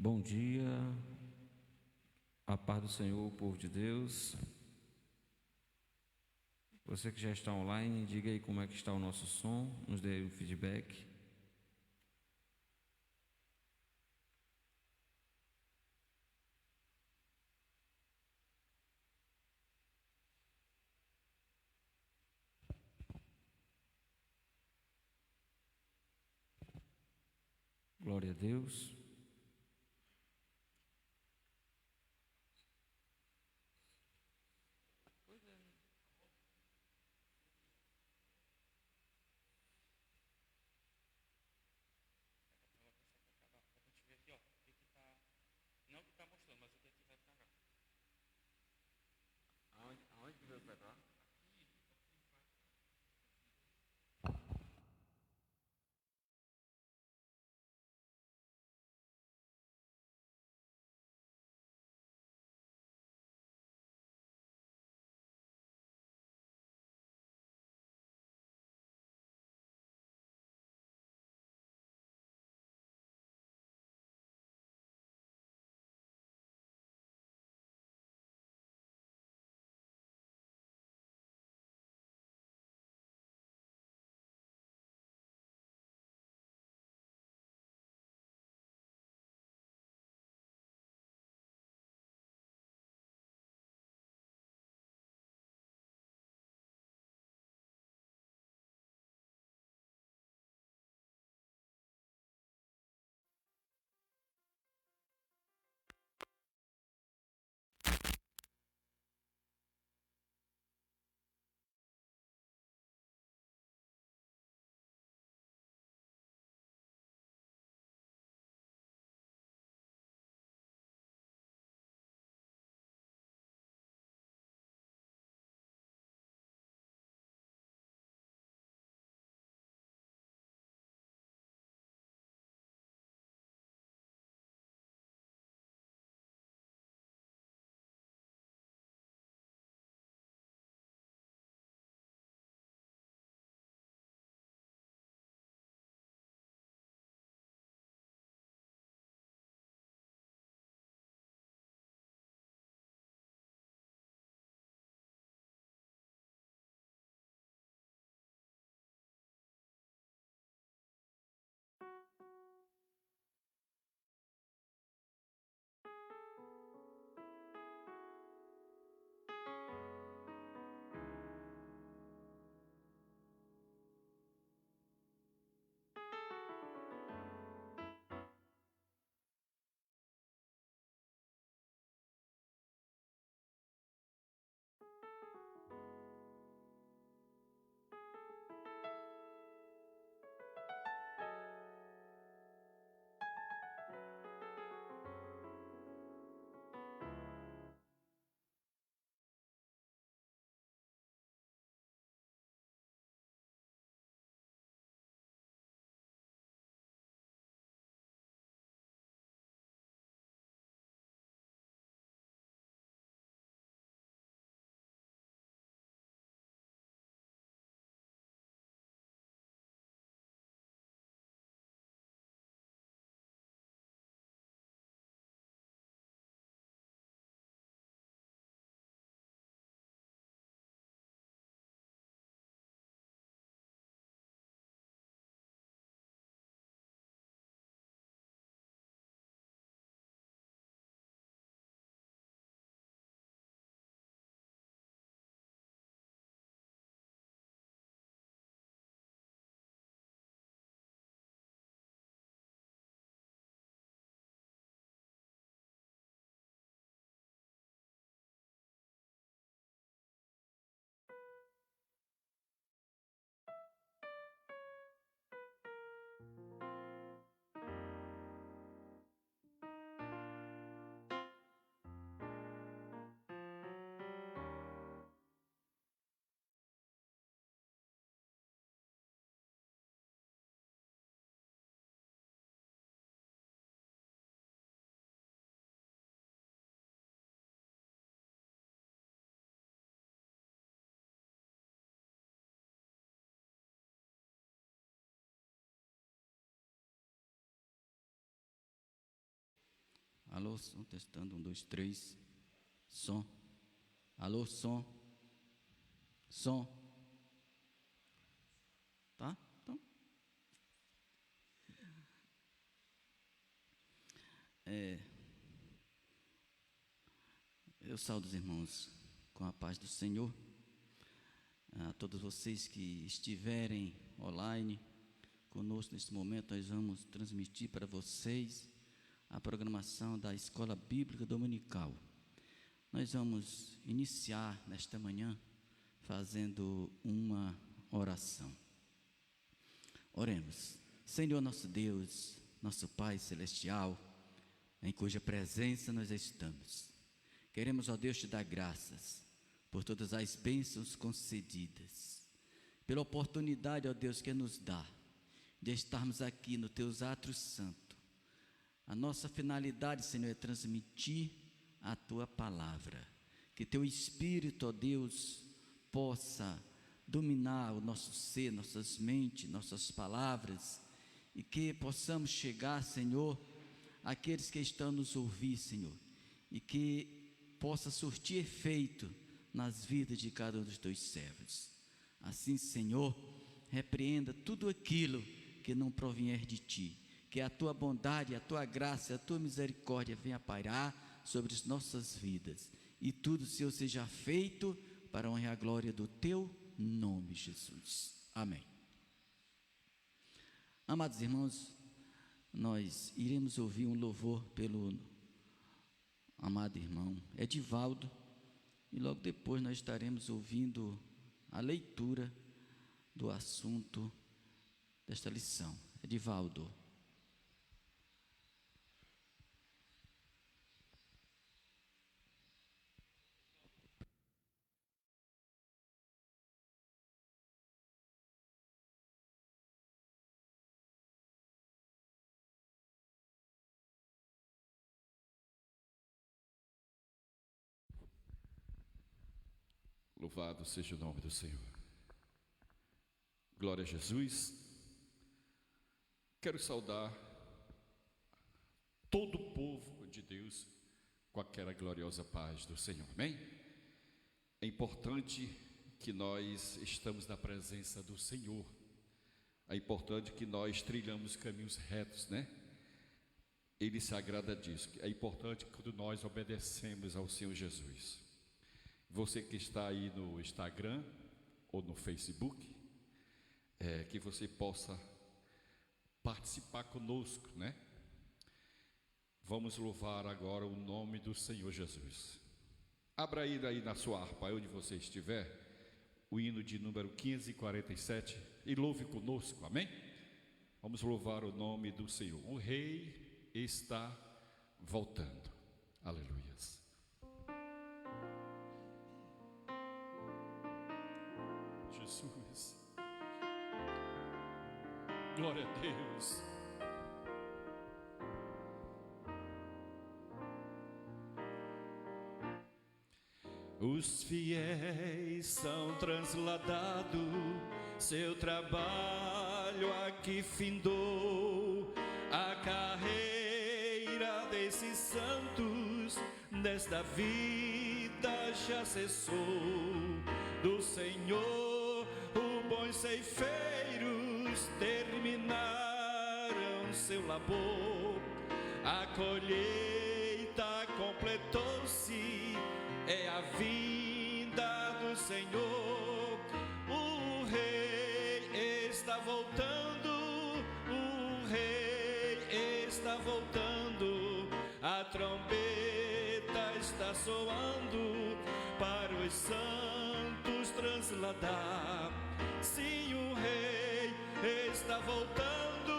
Bom dia, a paz do Senhor, povo de Deus. Você que já está online, diga aí como é que está o nosso som, nos dê um feedback. Glória a Deus. Aonde que vai estar? Alô, som, testando, 1, 2, 3, som, alô, som, tá? Então, eu saúdo os irmãos com a paz do Senhor, a todos vocês que estiverem online conosco neste momento. Nós vamos transmitir para vocês a programação da Escola Bíblica Dominical. Nós vamos iniciar nesta manhã fazendo uma oração. Oremos. Senhor nosso Deus, nosso Pai Celestial, em cuja presença nós estamos, queremos, ó Deus, te dar graças por todas as bênçãos concedidas, pela oportunidade, ó Deus, que nos dá de estarmos aqui no Teus átrios santos. A nossa finalidade, Senhor, é transmitir a Tua palavra, que Teu Espírito, ó Deus, possa dominar o nosso ser, nossas mentes, nossas palavras, e que possamos chegar, Senhor, àqueles que estão nos ouvir, Senhor, e que possa surtir efeito nas vidas de cada um dos Teus servos. Assim, Senhor, repreenda tudo aquilo que não provier de Ti, que a Tua bondade, a Tua graça, a Tua misericórdia venha pairar sobre as nossas vidas, e tudo, Senhor, seja feito para a honra e a glória do Teu nome, Jesus. Amém. Amados irmãos, nós iremos ouvir um louvor pelo amado irmão Edivaldo, e logo depois nós estaremos ouvindo a leitura do assunto desta lição. Edivaldo. Louvado seja o nome do Senhor. Glória a Jesus. Quero saudar todo o povo de Deus com aquela gloriosa paz do Senhor. Amém? É importante que nós estamos na presença do Senhor. É importante que nós trilhamos caminhos retos, né? Ele se agrada disso. É importante quando nós obedecemos ao Senhor Jesus. Você que está aí no Instagram ou no Facebook, que você possa participar conosco, né? Vamos louvar agora o nome do Senhor Jesus. Abra aí na sua harpa, onde você estiver, o hino de número 547 e louve conosco, amém? Vamos louvar o nome do Senhor. O Rei está voltando. Aleluias. Jesus, glória a Deus. Os fiéis são transladados, seu trabalho aqui findou, a carreira desses santos desta vida já cessou. Do Senhor, os bons ceifeiros terminaram seu labor, a colheita completou-se, é a vinda do Senhor. O Rei está voltando, o Rei está voltando, a trombeta está soando para os santos transladar. Sim, o Rei está voltando,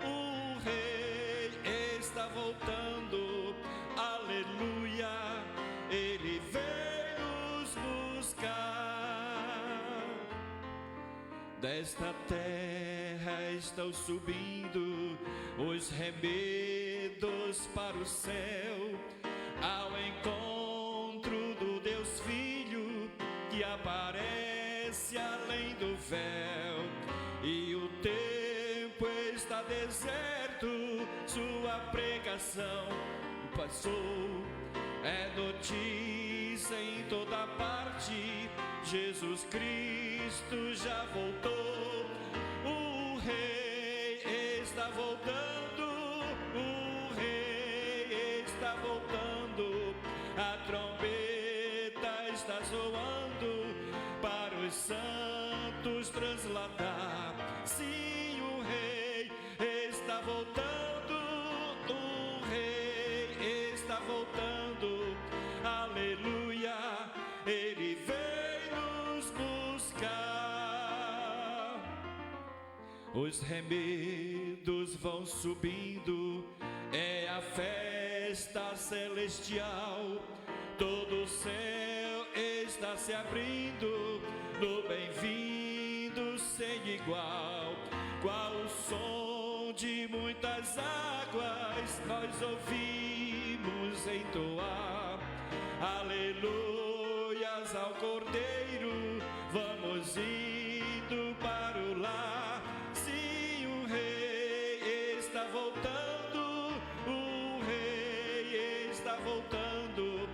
o Rei está voltando, aleluia, Ele veio nos buscar. Desta terra estão subindo os remedos para o céu, ao encontro do Deus Filho que aparece além do véu. E o tempo está deserto, sua pregação passou, é notícia em toda parte, Jesus Cristo já voltou, o Rei está voltando, o Rei está voltando, a trombeta está soando, para os santos transladar, sim, o Rei está voltando, o Rei está voltando, aleluia, Ele vem nos buscar. Os remedos vão subindo, é a festa celestial, todo o céu está se abrindo, no bem-vindo sem igual, qual o som de muitas águas nós ouvimos entoar, aleluias ao Cordeiro, vamos indo para o lar, sim, o Rei está voltando, o Rei está voltando,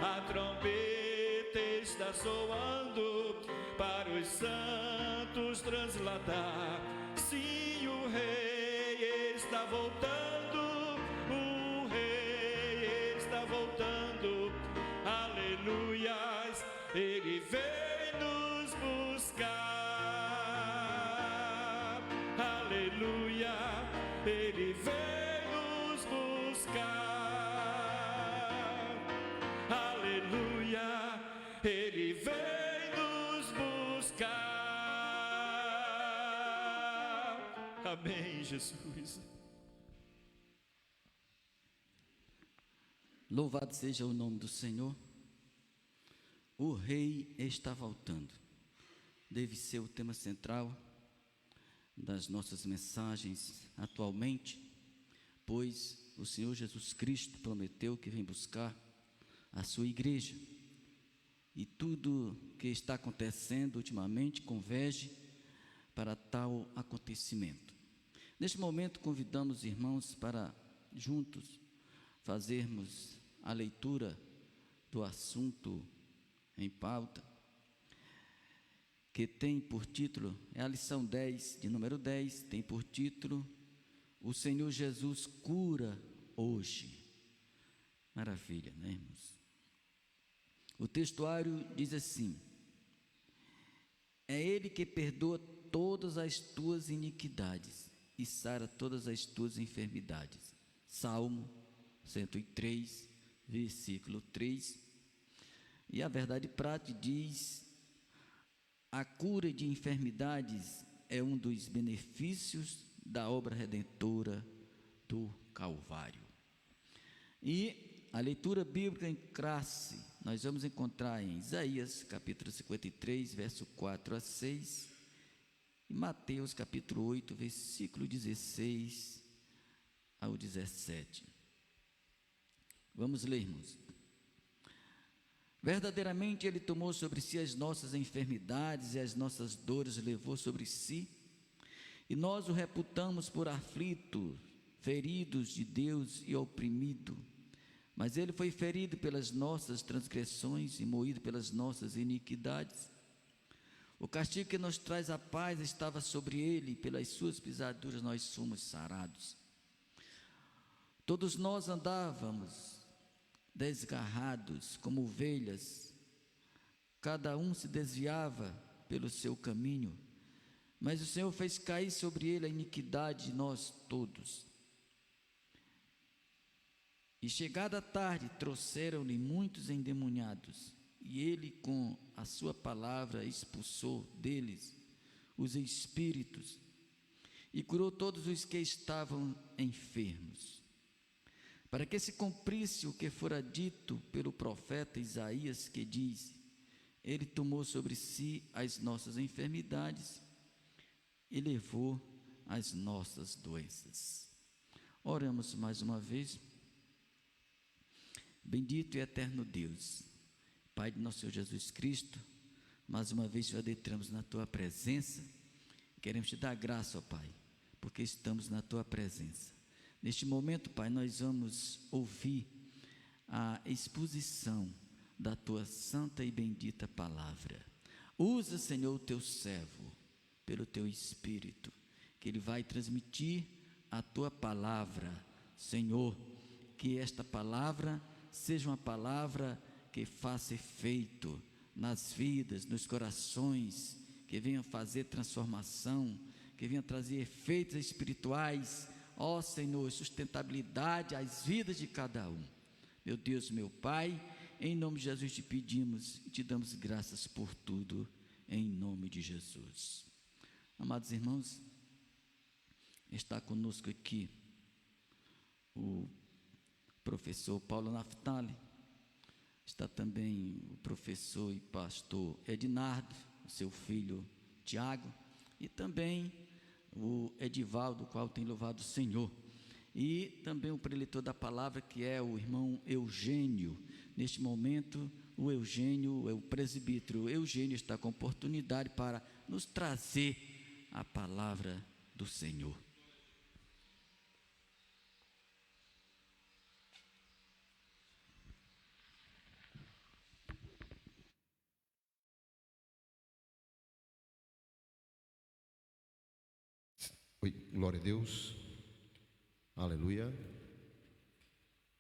a trombeta está soando, para os santos transladar, sim, o Rei está voltando, o Rei está voltando, aleluias, Ele vem nos buscar, aleluia, Ele vem nos buscar, aleluia, Ele vem nos buscar. Amém, Jesus. Louvado seja o nome do Senhor. O Rei está voltando. Deve ser o tema central das nossas mensagens atualmente, pois o Senhor Jesus Cristo prometeu que vem buscar a sua igreja. E tudo que está acontecendo ultimamente converge para tal acontecimento. Neste momento, convidamos os irmãos para juntos fazermos a leitura do assunto em pauta, que tem por título, é a lição 10, de número 10, tem por título, O Senhor Jesus cura hoje. Maravilha, né, irmãos? O textuário diz assim: é Ele que perdoa todas as tuas iniquidades e sara todas as tuas enfermidades. Salmo 103, versículo 3. E a verdade prática diz: a cura de enfermidades é um dos benefícios da obra redentora do Calvário. E a leitura bíblica em classe nós vamos encontrar em Isaías capítulo 53, verso 4 a 6, e Mateus capítulo 8, versículo 16 ao 17. Vamos ler, irmãos. Verdadeiramente Ele tomou sobre si as nossas enfermidades e as nossas dores levou sobre si, e nós o reputamos por aflito, feridos de Deus e oprimido. Mas Ele foi ferido pelas nossas transgressões e moído pelas nossas iniquidades. O castigo que nos traz a paz estava sobre Ele, e pelas suas pisaduras nós somos sarados. Todos nós andávamos desgarrados como ovelhas, cada um se desviava pelo seu caminho, mas o Senhor fez cair sobre ele a iniquidade de nós todos. E chegada a tarde, trouxeram-lhe muitos endemoniados, e ele com a sua palavra expulsou deles os espíritos, e curou todos os que estavam enfermos, para que se cumprisse o que fora dito pelo profeta Isaías, que diz: Ele tomou sobre si as nossas enfermidades e levou as nossas doenças. Oramos mais uma vez. Bendito e eterno Deus, Pai de nosso Senhor Jesus Cristo, mais uma vez te adentramos na Tua presença, queremos Te dar graça, ó Pai, porque estamos na Tua presença. Neste momento, Pai, nós vamos ouvir a exposição da tua santa e bendita palavra. Usa, Senhor, o teu servo, pelo teu Espírito, que ele vai transmitir a tua palavra. Senhor, que esta palavra seja uma palavra que faça efeito nas vidas, nos corações, que venha fazer transformação, que venha trazer efeitos espirituais, ó Senhor, sustentabilidade às vidas de cada um. Meu Deus, meu Pai, em nome de Jesus te pedimos e te damos graças por tudo, em nome de Jesus. Amados irmãos, está conosco aqui o professor Paulo Naftali, está também o professor e pastor Ednardo, o seu filho Tiago, e também o Edivaldo, o qual tem louvado o Senhor, e também o preletor da palavra, que é o irmão Eugênio. Neste momento, o Eugênio, o presbítero Eugênio, está com oportunidade para nos trazer a palavra do Senhor. Oi, glória a Deus, aleluia.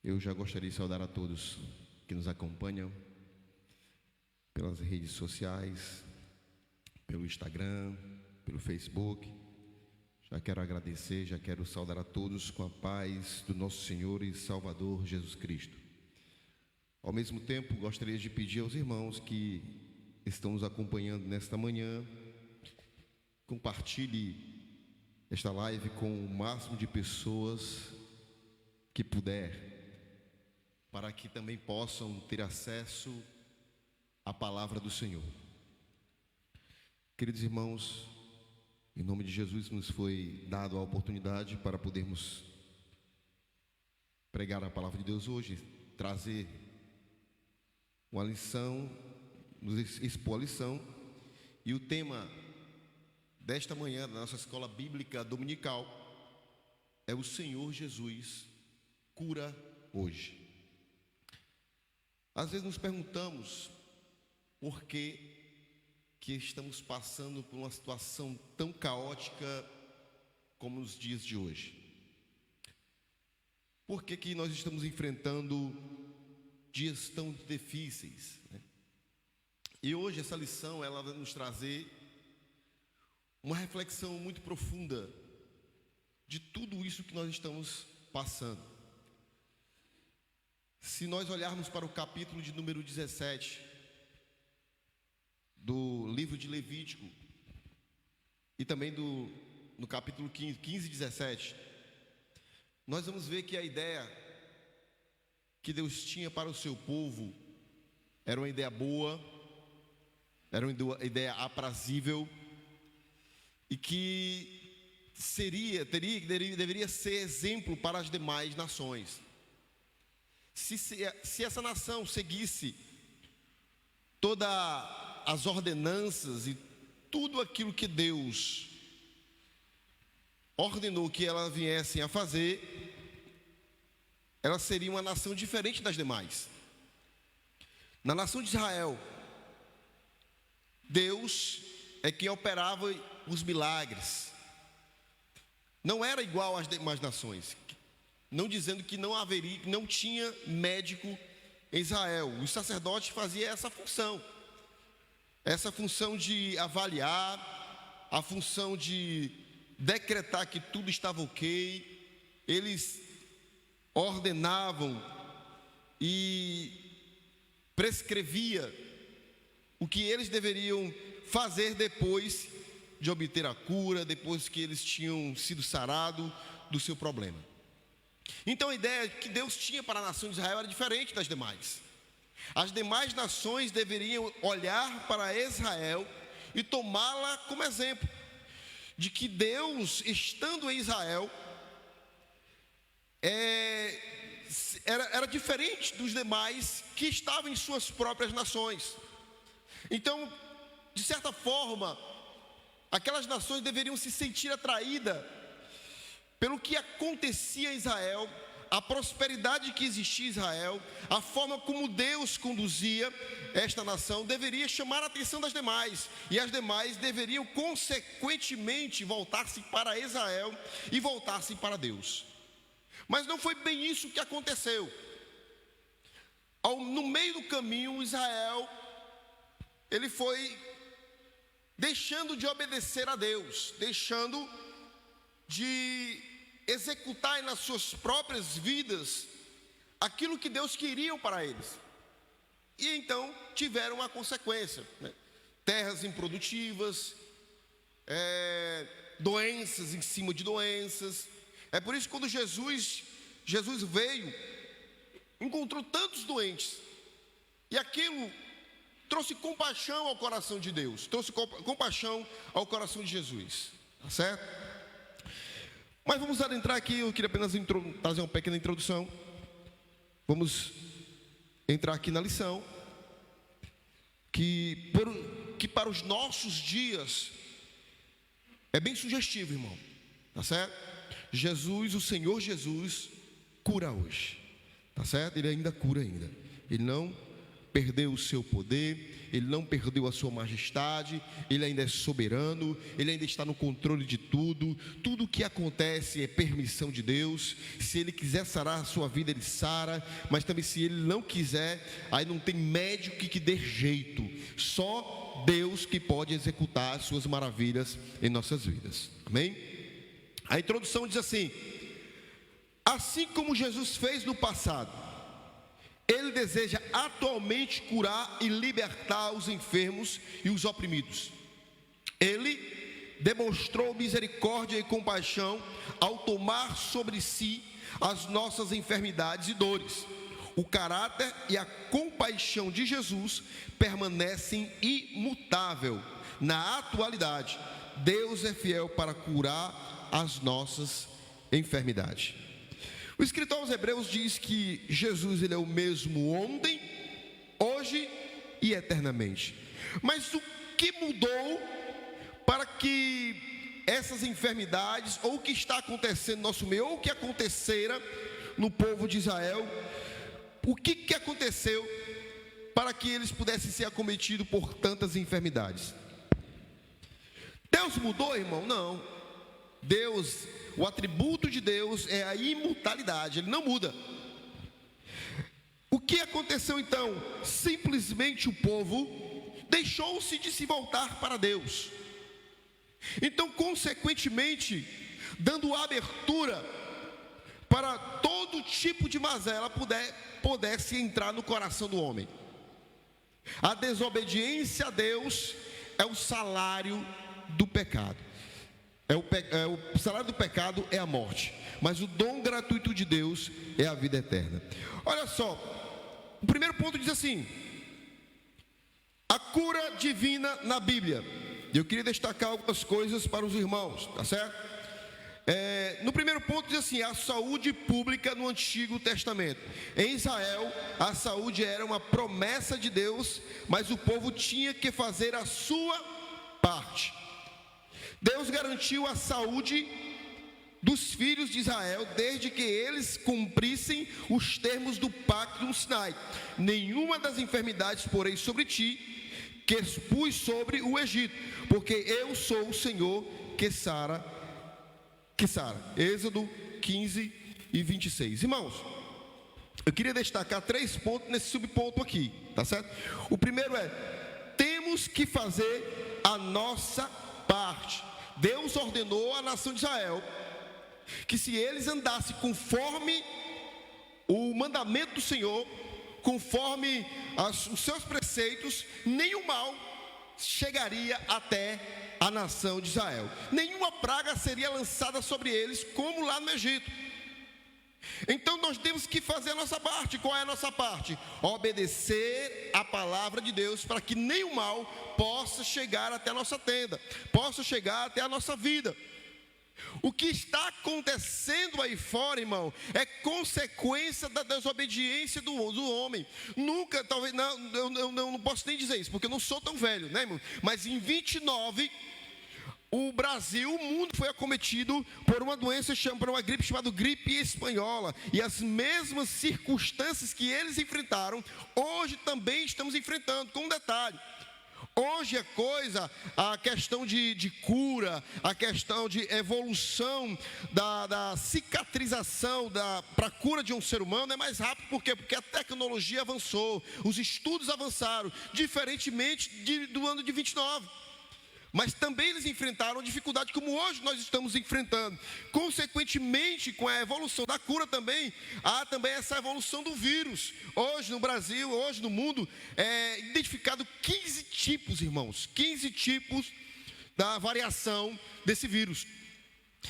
Eu já gostaria de saudar a todos que nos acompanham pelas redes sociais, pelo Instagram, pelo Facebook. Já quero agradecer, já quero saudar a todos com a paz do nosso Senhor e Salvador Jesus Cristo. Ao mesmo tempo, gostaria de pedir aos irmãos que estão nos acompanhando nesta manhã, compartilhe esta live com o máximo de pessoas que puder, para que também possam ter acesso à palavra do Senhor. Queridos irmãos, em nome de Jesus nos foi dado a oportunidade para podermos pregar a palavra de Deus hoje, trazer uma lição, nos expor a lição, e o tema desta manhã, da nossa escola bíblica dominical, é o Senhor Jesus cura hoje. Às vezes nos perguntamos por que estamos passando por uma situação tão caótica como nos dias de hoje. Por que nós estamos enfrentando dias tão difíceis, né? E hoje essa lição, ela vai nos trazer uma reflexão muito profunda de tudo isso que nós estamos passando. Se nós olharmos para o capítulo de número 17 do livro de Levítico, e também no capítulo 15 e 17, nós vamos ver que a ideia que Deus tinha para o seu povo era uma ideia boa, era uma ideia aprazível, e que deveria ser exemplo para as demais nações. Se essa nação seguisse todas as ordenanças e tudo aquilo que Deus ordenou que elas viessem a fazer, ela seria uma nação diferente das demais. Na nação de Israel, Deus é quem operava os milagres. Não era igual às demais nações, não dizendo que não tinha médico em Israel. Os sacerdotes faziam essa função de avaliar, a função de decretar que tudo estava ok. Eles ordenavam e prescrevia o que eles deveriam fazer depois de obter a cura, depois que eles tinham sido sarados do seu problema. Então a ideia que Deus tinha para a nação de Israel era diferente das demais. As demais nações deveriam olhar para Israel e tomá-la como exemplo de que Deus, estando em Israel, era diferente dos demais que estavam em suas próprias nações. Então, de certa forma, aquelas nações deveriam se sentir atraídas pelo que acontecia em Israel, a prosperidade que existia em Israel, a forma como Deus conduzia esta nação, deveria chamar a atenção das demais, e as demais deveriam consequentemente voltar-se para Israel e voltar-se para Deus. Mas não foi bem isso que aconteceu. No meio do caminho, Israel, ele foi deixando de obedecer a Deus, deixando de executar nas suas próprias vidas aquilo que Deus queria para eles. E então tiveram uma consequência, né? Terras improdutivas, doenças em cima de doenças. É por isso que quando Jesus veio, encontrou tantos doentes, e aquilo trouxe compaixão ao coração de Deus, trouxe compaixão ao coração de Jesus, tá certo? Mas vamos adentrar aqui, eu queria apenas fazer uma pequena introdução. Vamos entrar aqui na lição, que para os nossos dias é bem sugestivo, irmão, tá certo? Jesus, o Senhor Jesus, cura hoje, tá certo? Ele ainda cura ainda, ele não perdeu o seu poder, ele não perdeu a sua majestade, ele ainda é soberano, ele ainda está no controle de tudo. Tudo o que acontece é permissão de Deus. Se ele quiser sarar a sua vida, ele sara, mas também se ele não quiser, aí não tem médico que dê jeito. Só Deus que pode executar as suas maravilhas em nossas vidas, amém? A introdução diz assim: assim como Jesus fez no passado, ele deseja atualmente curar e libertar os enfermos e os oprimidos. Ele demonstrou misericórdia e compaixão ao tomar sobre si as nossas enfermidades e dores. O caráter e a compaixão de Jesus permanecem imutável. Na atualidade, Deus é fiel para curar as nossas enfermidades. O escritor aos Hebreus diz que Jesus, ele é o mesmo ontem, hoje e eternamente. Mas o que mudou para que essas enfermidades, ou o que está acontecendo no nosso meio, ou o que acontecera no povo de Israel, o que aconteceu para que eles pudessem ser acometidos por tantas enfermidades? Deus mudou, irmão? Não. Deus, o atributo de Deus é a imutabilidade, ele não muda. O que aconteceu então? Simplesmente o povo deixou-se de se voltar para Deus. Então, consequentemente, dando abertura para todo tipo de mazela pudesse entrar no coração do homem. A desobediência a Deus é o salário do pecado. O salário do pecado é a morte, mas o dom gratuito de Deus é a vida eterna. Olha só, o primeiro ponto diz assim: a cura divina na Bíblia. Eu queria destacar algumas coisas para os irmãos, tá certo? No primeiro ponto diz assim: a saúde pública no Antigo Testamento. Em Israel, a saúde era uma promessa de Deus, mas o povo tinha que fazer a sua parte. Deus garantiu a saúde dos filhos de Israel desde que eles cumprissem os termos do pacto no Sinai. Nenhuma das enfermidades porei sobre ti, que expus sobre o Egito, porque eu sou o Senhor que sara. Êxodo 15 e 26. Irmãos, eu queria destacar 3 pontos nesse subponto aqui, tá certo? O primeiro é: temos que fazer a nossa parte. Deus ordenou à nação de Israel que se eles andassem conforme o mandamento do Senhor, conforme os seus preceitos, nenhum mal chegaria até a nação de Israel. Nenhuma praga seria lançada sobre eles, como lá no Egito. Então nós temos que fazer a nossa parte. Qual é a nossa parte? Obedecer a palavra de Deus, para que nenhum mal possa chegar até a nossa tenda, possa chegar até a nossa vida. O que está acontecendo aí fora, irmão, é consequência da desobediência do homem. Nunca, talvez, não posso nem dizer isso, porque eu não sou tão velho, né, irmão? Mas em 29, o Brasil, o mundo foi acometido por uma doença, por uma gripe chamada gripe espanhola. E as mesmas circunstâncias que eles enfrentaram, hoje também estamos enfrentando, com um detalhe. Hoje a questão de cura, a questão de evolução da cicatrização para a cura de um ser humano é mais rápido. Por quê? Porque a tecnologia avançou, os estudos avançaram, diferentemente do ano de 29. Mas também eles enfrentaram dificuldade como hoje nós estamos enfrentando. Consequentemente, com a evolução da cura também, há também essa evolução do vírus. Hoje no Brasil, hoje no mundo, é identificado 15 tipos, irmãos. 15 tipos da variação desse vírus.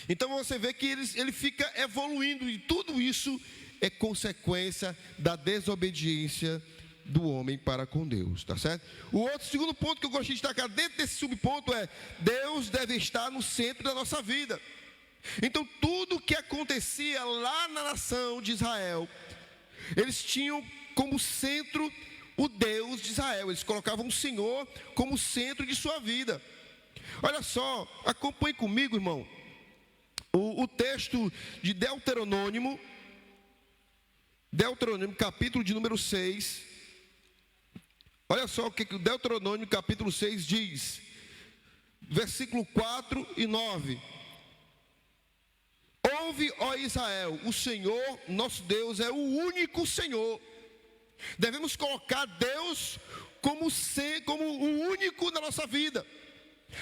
Então você vê que ele fica evoluindo, e tudo isso é consequência da desobediência do homem para com Deus, tá certo? O segundo ponto que eu gostaria de destacar dentro desse subponto é: Deus deve estar no centro da nossa vida. Então tudo o que acontecia lá na nação de Israel, eles tinham como centro o Deus de Israel. Eles colocavam o Senhor como centro de sua vida. Olha só, acompanhe comigo, irmão, o texto de Deuteronômio capítulo de número 6. Olha só o que o Deuteronômio capítulo 6 diz, versículo 4 e 9. Ouve, ó Israel, o Senhor nosso Deus é o único Senhor. Devemos colocar Deus como o único na nossa vida.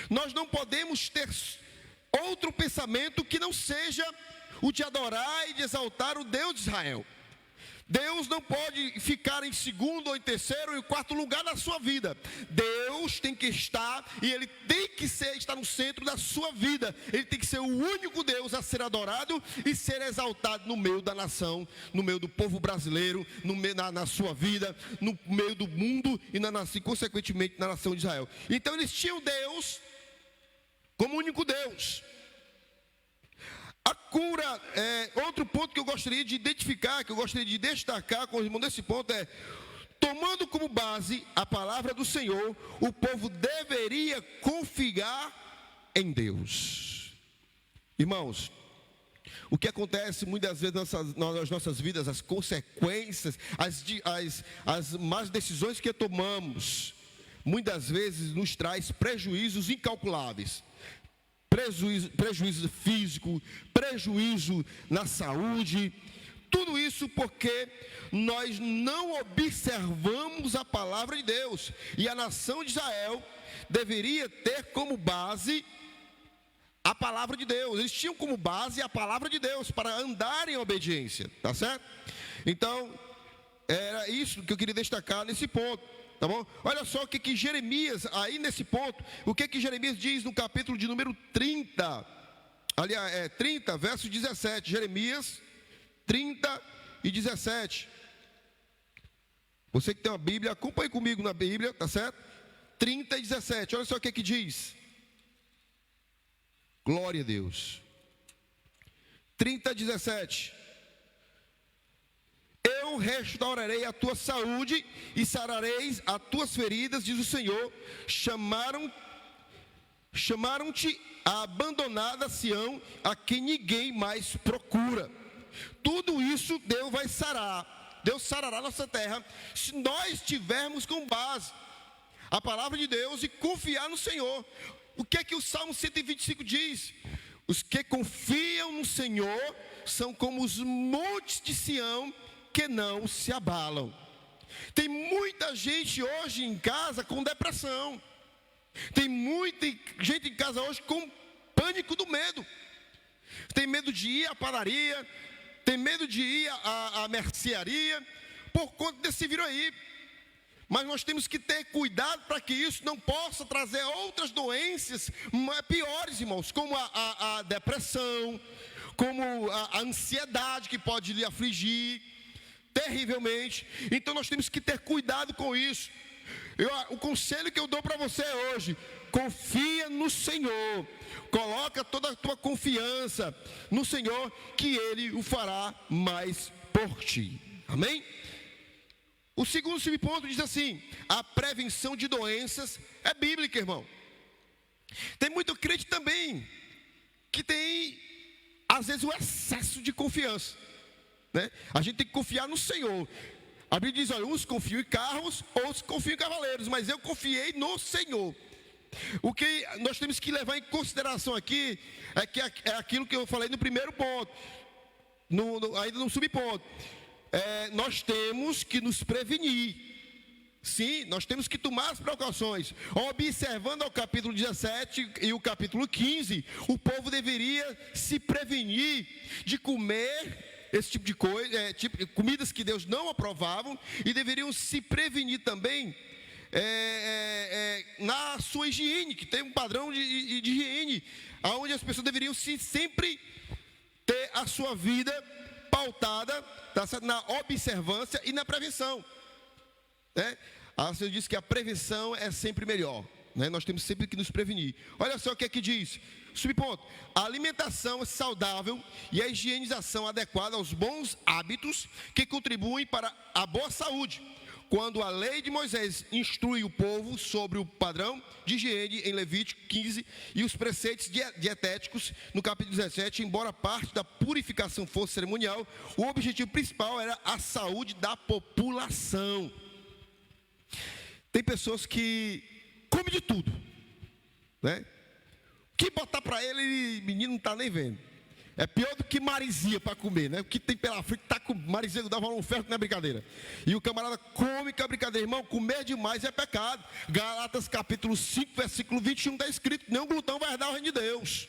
Nós não podemos ter outro pensamento que não seja o de adorar e de exaltar o Deus de Israel. Deus não pode ficar em segundo ou em terceiro ou em quarto lugar na sua vida. Deus tem que estar, e Ele tem que estar no centro da sua vida. Ele tem que ser o único Deus a ser adorado e ser exaltado no meio da nação, no meio do povo brasileiro, na sua vida, no meio do mundo e consequentemente na nação de Israel. Então eles tinham Deus como único Deus. A cura, outro ponto que eu gostaria de identificar, que eu gostaria de destacar com os irmãos nesse ponto é: tomando como base a palavra do Senhor, o povo deveria confiar em Deus. Irmãos, o que acontece muitas vezes nas nossas vidas, as consequências, as más decisões que tomamos, muitas vezes nos traz prejuízos incalculáveis. Prejuízo físico, prejuízo na saúde, tudo isso porque nós não observamos a palavra de Deus. E a nação de Israel deveria ter como base a palavra de Deus. Eles tinham como base a palavra de Deus para andar em obediência, tá certo? Então, era isso que eu queria destacar nesse ponto. Tá bom? Olha só o que Jeremias, aí nesse ponto, o que Jeremias diz no capítulo de número 30, aliás, 30, verso 17, Jeremias 30 e 17. Você que tem uma Bíblia, acompanhe comigo na Bíblia, tá certo? 30 e 17, olha só o que diz. Glória a Deus. 30 e 17. Eu restaurarei a tua saúde e sarareis as tuas feridas, diz o Senhor. Chamaram-te a abandonada Sião, a quem ninguém mais procura. Tudo isso Deus vai sarar. Deus sarará nossa terra, se nós tivermos como base a palavra de Deus e confiar no Senhor. O que é que o Salmo 125 diz? Os que confiam no Senhor são como os montes de Sião, que não se abalam. Tem muita gente hoje em casa com depressão. Tem muita gente em casa hoje com pânico do medo. Tem medo de ir à padaria, tem medo de ir à mercearia, por conta desse vírus aí. Mas nós temos que ter cuidado para que isso não possa trazer outras doenças piores, irmãos, como a depressão, como a ansiedade que pode lhe afligir terrivelmente. Então nós temos que ter cuidado com isso. O conselho que eu dou para você hoje: confia no Senhor, coloca toda a tua confiança no Senhor, que Ele o fará mais por ti. Amém? O segundo subponto diz assim: a prevenção de doenças é bíblica, irmão. Tem muito crente também que tem, às vezes, o excesso de confiança, né? A gente tem que confiar no Senhor. A Bíblia diz, olha, uns confiam em carros, outros confiam em cavaleiros, mas eu confiei no Senhor. O que nós temos que levar em consideração aqui é que é aquilo que eu falei no primeiro ponto, ainda no subponto. Nós temos que nos prevenir. Sim, nós temos que tomar as precauções. Observando o capítulo 17 e o capítulo 15, o povo deveria se prevenir de comer esse tipo de coisa, comidas que Deus não aprovavam, e deveriam se prevenir também na sua higiene, que tem um padrão de higiene, onde as pessoas deveriam sempre ter a sua vida pautada, tá certo? Na observância e na prevenção, né? A Senhora diz que a prevenção é sempre melhor, né? Nós temos sempre que nos prevenir. Olha só o que é que diz. Subponto: a alimentação saudável e a higienização adequada aos bons hábitos que contribuem para a boa saúde. Quando a lei de Moisés instrui o povo sobre o padrão de higiene em Levítico 15 e os preceitos dietéticos no capítulo 17, embora parte da purificação fosse cerimonial, o objetivo principal era a saúde da população. Tem pessoas que comem de tudo, né? O que botar para ele, menino não está nem vendo. É pior do que marizia para comer, né? O que tem pela frente, tá com marizia, dá valor um ferro, que não é brincadeira. E o camarada come que é brincadeira. Irmão, comer demais é pecado. Gálatas capítulo 5, versículo 21 está escrito: nenhum glutão vai herdar o reino de Deus.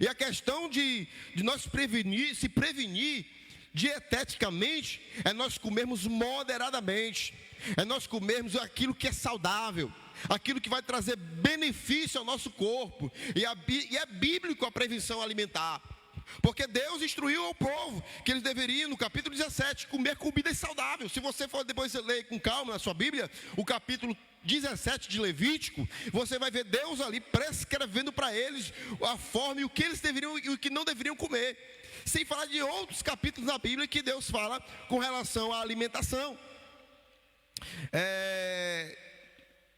E a questão de nós se prevenir dieteticamente é nós comermos moderadamente. É nós comermos aquilo que é saudável, aquilo que vai trazer benefício ao nosso corpo. E é bíblico a prevenção alimentar. Porque Deus instruiu ao povo que eles deveriam, no capítulo 17, comer comidas saudáveis. Se você for depois ler com calma na sua Bíblia, o capítulo 17 de Levítico, você vai ver Deus ali prescrevendo para eles a forma e o que eles deveriam e o que não deveriam comer. Sem falar de outros capítulos da Bíblia que Deus fala com relação à alimentação.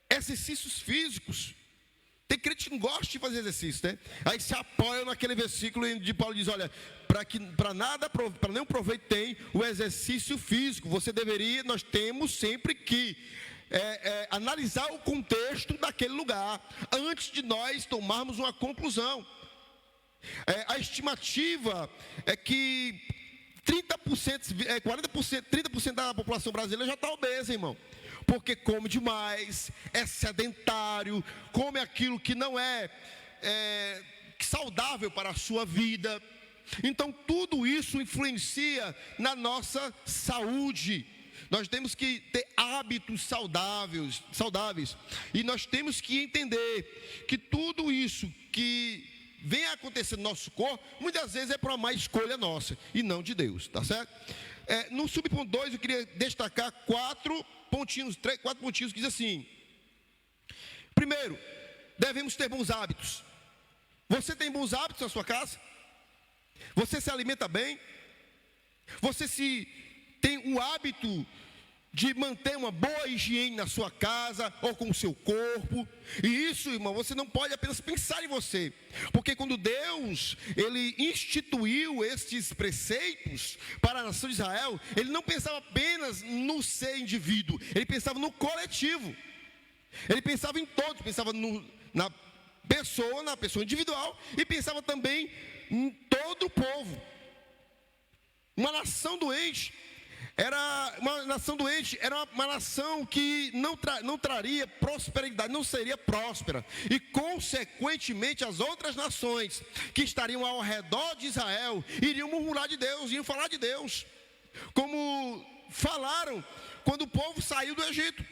Exercícios físicos. Tem crente que não gosta de fazer exercício, né? Aí se apoia naquele versículo de Paulo, diz: olha, para nenhum proveito tem o exercício físico. Nós temos sempre que analisar o contexto daquele lugar antes de nós tomarmos uma conclusão. A estimativa é que 30%, 40%, 30% da população brasileira já está obesa, irmão. Porque come demais, é sedentário, come aquilo que não é saudável para a sua vida. Então tudo isso influencia na nossa saúde. Nós temos que ter hábitos saudáveis. E nós temos que entender que tudo isso que vem a acontecer no nosso corpo, muitas vezes é por uma má escolha nossa e não de Deus, tá certo? No subponto 2 eu queria destacar quatro pontinhos que diz assim: primeiro, devemos ter bons hábitos. Você tem bons hábitos na sua casa? Você se alimenta bem? Você tem um hábito de manter uma boa higiene na sua casa ou com o seu corpo? E isso, irmão, você não pode apenas pensar em você, porque quando Deus ele instituiu estes preceitos para a nação de Israel, ele não pensava apenas no ser indivíduo, ele pensava no coletivo, ele pensava em todos, pensava na pessoa individual, e pensava também em todo o povo. Uma nação doente era uma nação que não traria prosperidade, não seria próspera. E consequentemente as outras nações que estariam ao redor de Israel iriam murmurar de Deus, iam falar de Deus, como falaram quando o povo saiu do Egito.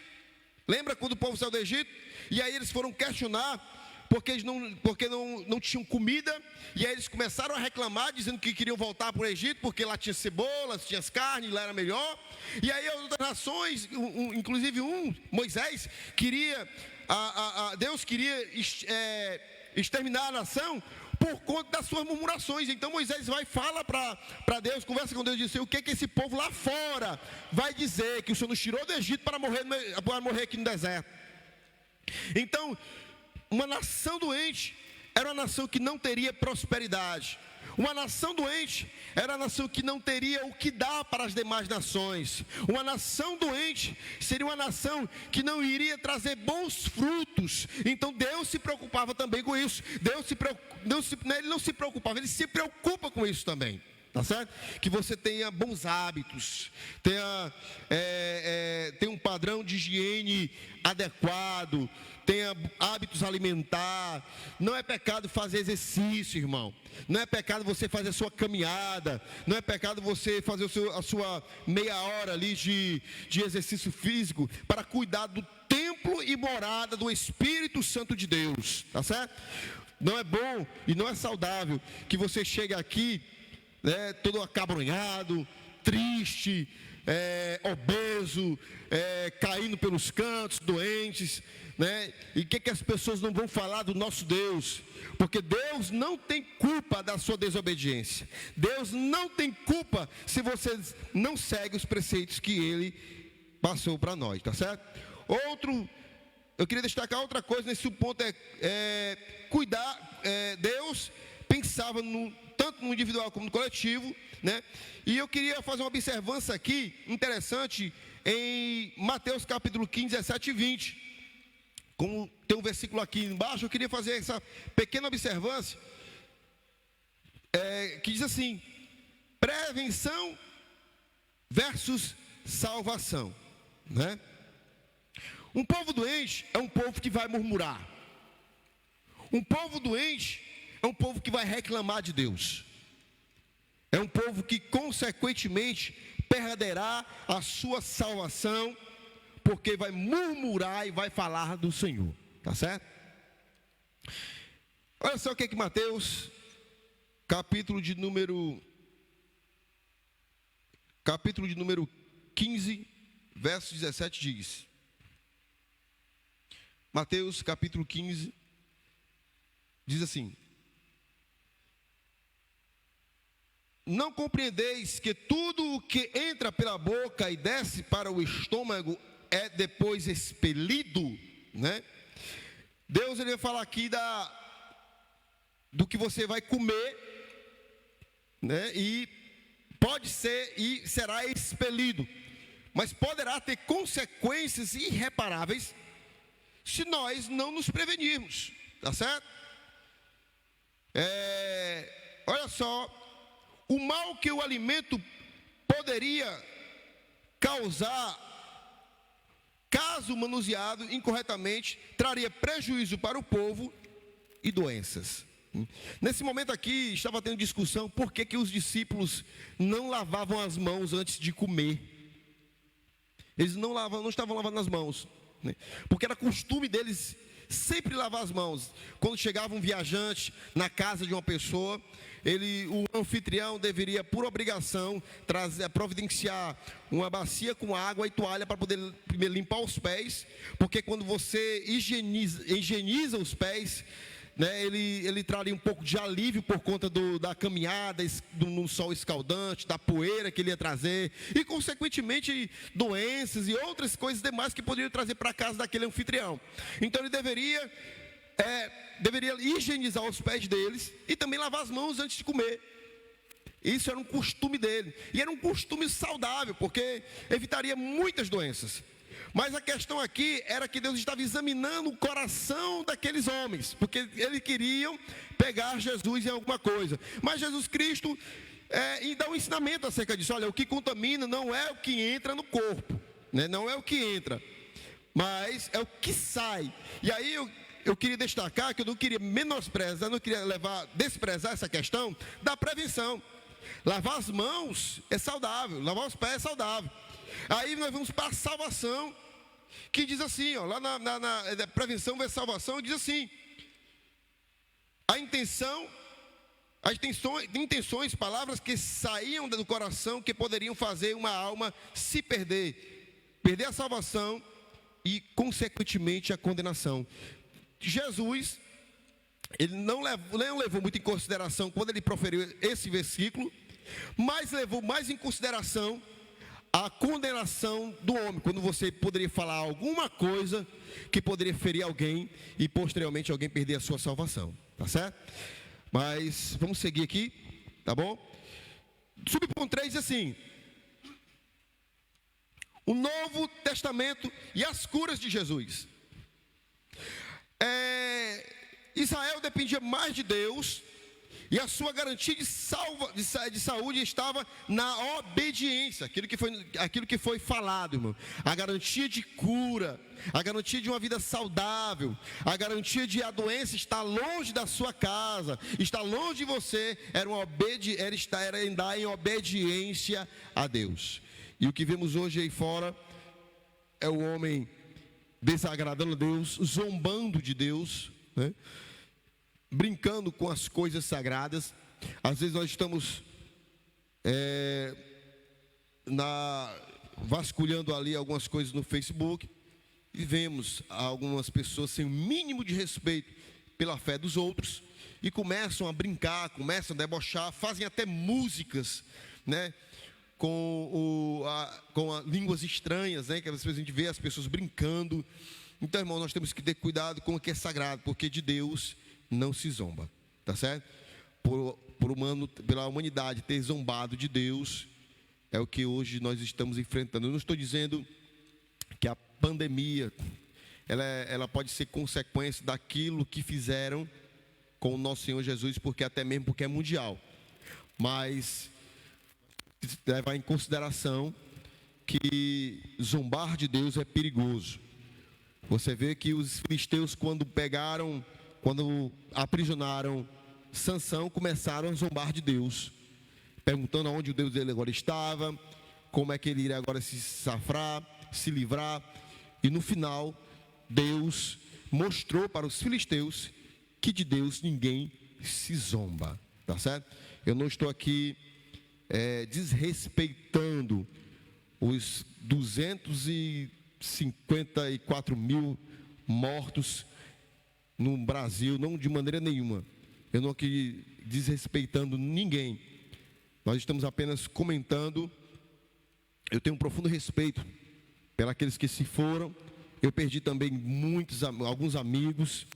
Lembra quando o povo saiu do Egito? E aí eles foram questionar porque eles não tinham comida, e aí eles começaram a reclamar, dizendo que queriam voltar para o Egito, porque lá tinha cebolas, tinha as carnes, lá era melhor. E aí as outras nações, inclusive Moisés, Deus queria exterminar a nação por conta das suas murmurações. Então Moisés vai e fala para Deus, conversa com Deus e diz: o que esse povo lá fora vai dizer, que o Senhor nos tirou do Egito para morrer aqui no deserto? Então uma nação doente era uma nação que não teria prosperidade. Uma nação doente era a nação que não teria o que dar para as demais nações. Uma nação doente seria uma nação que não iria trazer bons frutos. Então Deus se preocupava também com isso. Ele não se preocupava, ele se preocupa com isso também. Tá certo? Que você tenha bons hábitos, tenha um padrão de higiene adequado, tenha hábitos alimentares. Não é pecado fazer exercício, irmão. Não é pecado você fazer a sua caminhada. Não é pecado você fazer a sua meia hora ali de exercício físico para cuidar do templo e morada do Espírito Santo de Deus. Tá certo? Não é bom e não é saudável que você chegue aqui todo acabrunhado, triste, obeso, caindo pelos cantos, doentes, né? E o que as pessoas não vão falar do nosso Deus? Porque Deus não tem culpa da sua desobediência. Deus não tem culpa se você não segue os preceitos que Ele passou para nós, tá certo? Eu queria destacar outra coisa nesse ponto, cuidar. Deus pensava tanto no individual como no coletivo, né? E eu queria fazer uma observância aqui, interessante, em Mateus capítulo 15, 17 e 20. Como tem um versículo aqui embaixo, eu queria fazer essa pequena observância, que diz assim: prevenção versus salvação, né? Um povo doente é um povo que vai murmurar. Um povo doente é um povo que vai reclamar de Deus. É um povo que consequentemente perderá a sua salvação, porque vai murmurar e vai falar do Senhor. Tá certo? Olha só o que Mateus, capítulo de número 15, verso 17 diz. Mateus capítulo 15 diz assim: não compreendeis que tudo o que entra pela boca e desce para o estômago é depois expelido, né? Deus, ele vai falar aqui do que você vai comer, né? E pode ser e será expelido, mas poderá ter consequências irreparáveis se nós não nos prevenirmos, tá certo? Olha só, o mal que o alimento poderia causar, caso manuseado incorretamente, traria prejuízo para o povo e doenças. Nesse momento aqui, estava tendo discussão por que os discípulos não lavavam as mãos antes de comer. Eles não estavam lavando as mãos, né? Porque era costume deles sempre lavar as mãos. Quando chegava um viajante na casa de uma pessoa, o anfitrião deveria, por obrigação, providenciar uma bacia com água e toalha para poder primeiro limpar os pés, porque quando você higieniza os pés, né, ele traria um pouco de alívio por conta da caminhada no sol escaldante, da poeira que ele ia trazer, e consequentemente doenças e outras coisas demais que poderiam trazer para a casa daquele anfitrião. Então ele deveria higienizar os pés deles e também lavar as mãos antes de comer. Isso era um costume dele, e era um costume saudável, porque evitaria muitas doenças. Mas a questão aqui era que Deus estava examinando o coração daqueles homens, porque eles queriam pegar Jesus em alguma coisa. Mas Jesus Cristo dá um ensinamento acerca disso. Olha, o que contamina não é o que entra no corpo, né? Não é o que entra, mas é o que sai. E aí eu queria destacar que eu não queria menosprezar, não queria desprezar essa questão da prevenção. Lavar as mãos é saudável, lavar os pés é saudável. Aí nós vamos para a salvação, que diz assim, ó, lá na prevenção versus salvação, diz assim: as intenções, palavras que saíam do coração, que poderiam fazer uma alma se perder a salvação e consequentemente a condenação. Jesus, ele não levou muito em consideração quando ele proferiu esse versículo, mas levou mais em consideração a condenação do homem, quando você poderia falar alguma coisa que poderia ferir alguém e posteriormente alguém perder a sua salvação, tá certo? Mas vamos seguir aqui, tá bom? Subponto 3 diz assim: o Novo Testamento e as curas de Jesus. Israel dependia mais de Deus, e a sua garantia de saúde estava na obediência, aquilo que foi falado, irmão. A garantia de cura, a garantia de uma vida saudável, a garantia de a doença estar longe da sua casa, estar longe de você, era andar em obediência a Deus. E o que vemos hoje aí fora é o homem desagradando a Deus, zombando de Deus, né? Brincando com as coisas sagradas. Às vezes nós estamos vasculhando ali algumas coisas no Facebook e vemos algumas pessoas sem o mínimo de respeito pela fé dos outros e começam a brincar, começam a debochar, fazem até músicas, né, com línguas estranhas, né, que às vezes a gente vê as pessoas brincando. Então, irmão, nós temos que ter cuidado com o que é sagrado, porque de Deus não se zomba, tá certo? Pela humanidade ter zombado de Deus, é o que hoje nós estamos enfrentando. Eu não estou dizendo que a pandemia, ela pode ser consequência daquilo que fizeram com o nosso Senhor Jesus, porque é mundial. Mas levar em consideração que zombar de Deus é perigoso. Você vê que os filisteus, quando aprisionaram Sansão, começaram a zombar de Deus, perguntando aonde o Deus dele agora estava, como é que ele iria agora se safrar, se livrar. E no final, Deus mostrou para os filisteus que de Deus ninguém se zomba, tá certo? Eu não estou aqui desrespeitando os 254 mil mortos no Brasil, não, de maneira nenhuma. Eu não aqui desrespeitando ninguém. Nós estamos apenas comentando. Eu tenho um profundo respeito pelos que se foram. Eu perdi também alguns amigos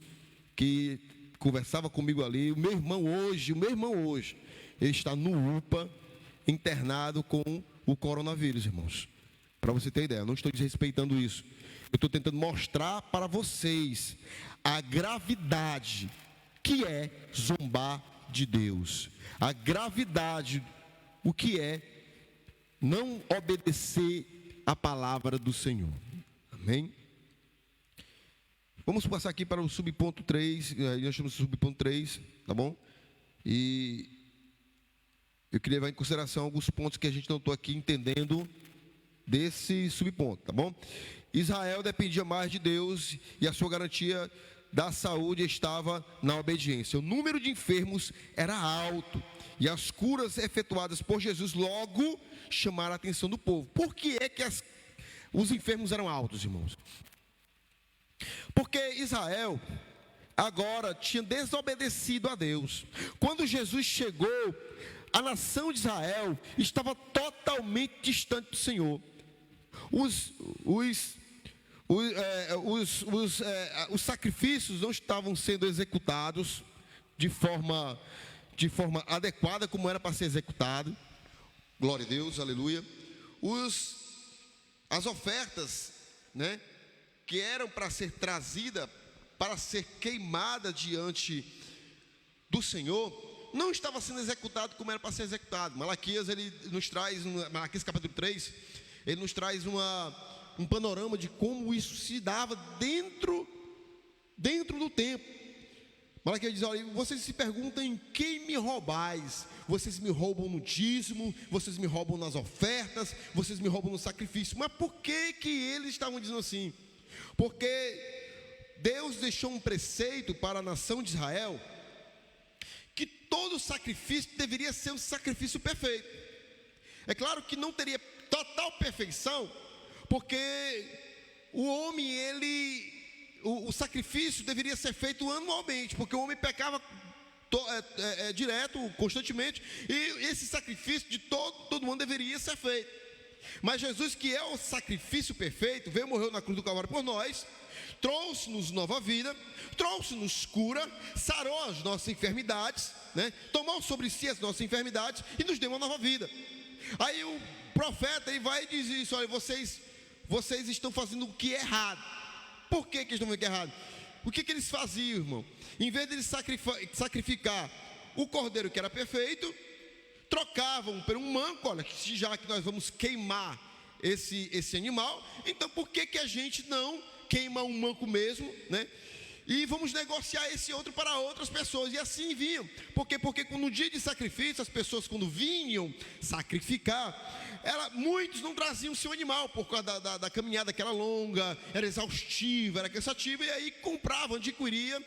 que conversavam comigo ali. O meu irmão hoje, ele está no UPA, internado com o coronavírus, irmãos. Para você ter ideia, eu não estou desrespeitando isso. Eu estou tentando mostrar para vocês a gravidade que é zombar de Deus. A gravidade, o que é não obedecer a palavra do Senhor. Amém? Vamos passar aqui para o subponto 3. Nós chamamos de subponto 3, tá bom? E eu queria levar em consideração alguns pontos que a gente não está aqui entendendo desse subponto, tá bom? Israel dependia mais de Deus e a sua garantia da saúde estava na obediência. O número de enfermos era alto e as curas efetuadas por Jesus logo chamaram a atenção do povo. Por que é que os enfermos eram altos, irmãos? Porque Israel agora tinha desobedecido a Deus. Quando Jesus chegou, a nação de Israel estava totalmente distante do Senhor. Os sacrifícios não estavam sendo executados de forma adequada, como era para ser executado. Glória a Deus, aleluia. As ofertas, né, que eram para ser trazida, para ser queimada diante do Senhor, não estava sendo executado como era para ser executado. Malaquias, ele nos traz, Malaquias capítulo 3, ele nos traz um panorama de como isso se dava dentro do templo. Malaquias diz: olha, vocês se perguntam em quem me roubais. Vocês me roubam no dízimo, vocês me roubam nas ofertas, vocês me roubam no sacrifício. Mas por que eles estavam dizendo assim? Porque Deus deixou um preceito para a nação de Israel, que todo sacrifício deveria ser um sacrifício perfeito. É claro que não teria total perfeição, porque o homem, o sacrifício deveria ser feito anualmente, porque o homem pecava direto, constantemente, e esse sacrifício de todo mundo deveria ser feito. Mas Jesus, que é o sacrifício perfeito, veio, morreu na cruz do Calvário por nós, trouxe-nos nova vida, trouxe-nos cura, sarou as nossas enfermidades, né? Tomou sobre si as nossas enfermidades e nos deu uma nova vida. Aí o profeta ele vai e diz isso: olha, vocês estão fazendo o que é errado. Por que eles estão fazendo o que é errado? O que eles faziam, irmão? Em vez de eles sacrificar o cordeiro que era perfeito, trocavam por um manco. Olha, já que nós vamos queimar esse animal, então por que a gente não queima um manco mesmo, né? E vamos negociar esse outro para outras pessoas. E assim vinham. Porque no dia de sacrifício, as pessoas quando vinham sacrificar, muitos não traziam seu animal, por causa da caminhada que era longa, era exaustiva, era cansativa, e aí compravam, adquiriam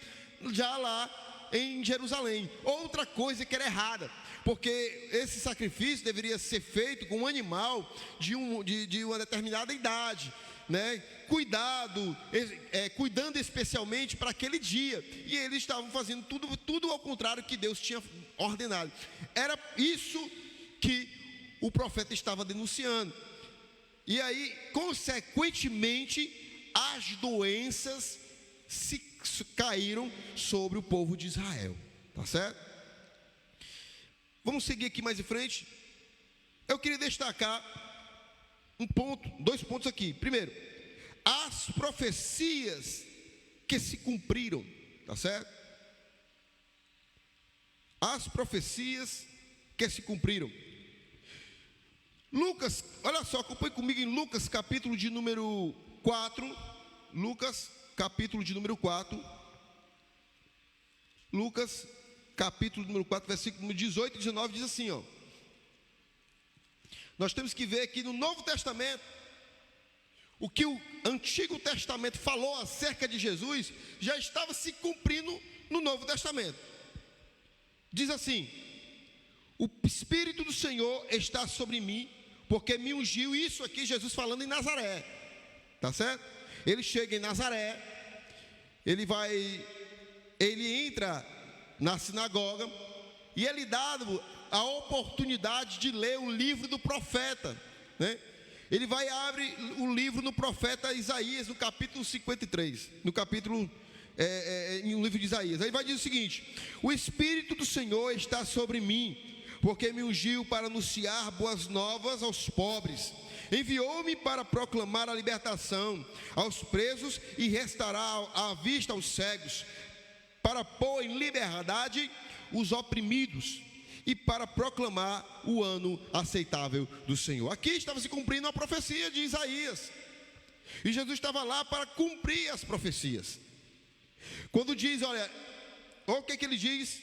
já lá em Jerusalém. Outra coisa que era errada, porque esse sacrifício deveria ser feito com um animal de uma determinada idade, né? Cuidando especialmente para aquele dia. E eles estavam fazendo tudo ao contrário que Deus tinha ordenado. Era isso que o profeta estava denunciando. E aí, consequentemente, as doenças caíram sobre o povo de Israel. Tá certo? Vamos seguir aqui mais em frente. Eu queria destacar dois pontos aqui. Primeiro, as profecias que se cumpriram, tá certo? As profecias que se cumpriram. Lucas, olha só, acompanhe comigo em Lucas, capítulo de número 4. Lucas, capítulo de número 4. Lucas, capítulo número 4, versículo 18 e 19, diz assim, ó. Nós temos que ver aqui no Novo Testamento, o que o Antigo Testamento falou acerca de Jesus, já estava se cumprindo no Novo Testamento. Diz assim: o Espírito do Senhor está sobre mim, porque me ungiu. Isso aqui Jesus falando em Nazaré, tá certo? Ele chega em Nazaré, ele entra na sinagoga, e é lhe dado a oportunidade de ler o livro do profeta, né? Ele vai e abre o livro no profeta Isaías, no capítulo 53, no livro de Isaías. Aí vai dizer o seguinte: o Espírito do Senhor está sobre mim, porque me ungiu para anunciar boas novas aos pobres, enviou-me para proclamar a libertação aos presos e restaurar a vista aos cegos, para pôr em liberdade os oprimidos e para proclamar o ano aceitável do Senhor. Aqui estava se cumprindo a profecia de Isaías, e Jesus estava lá para cumprir as profecias. Quando diz, olha o que ele diz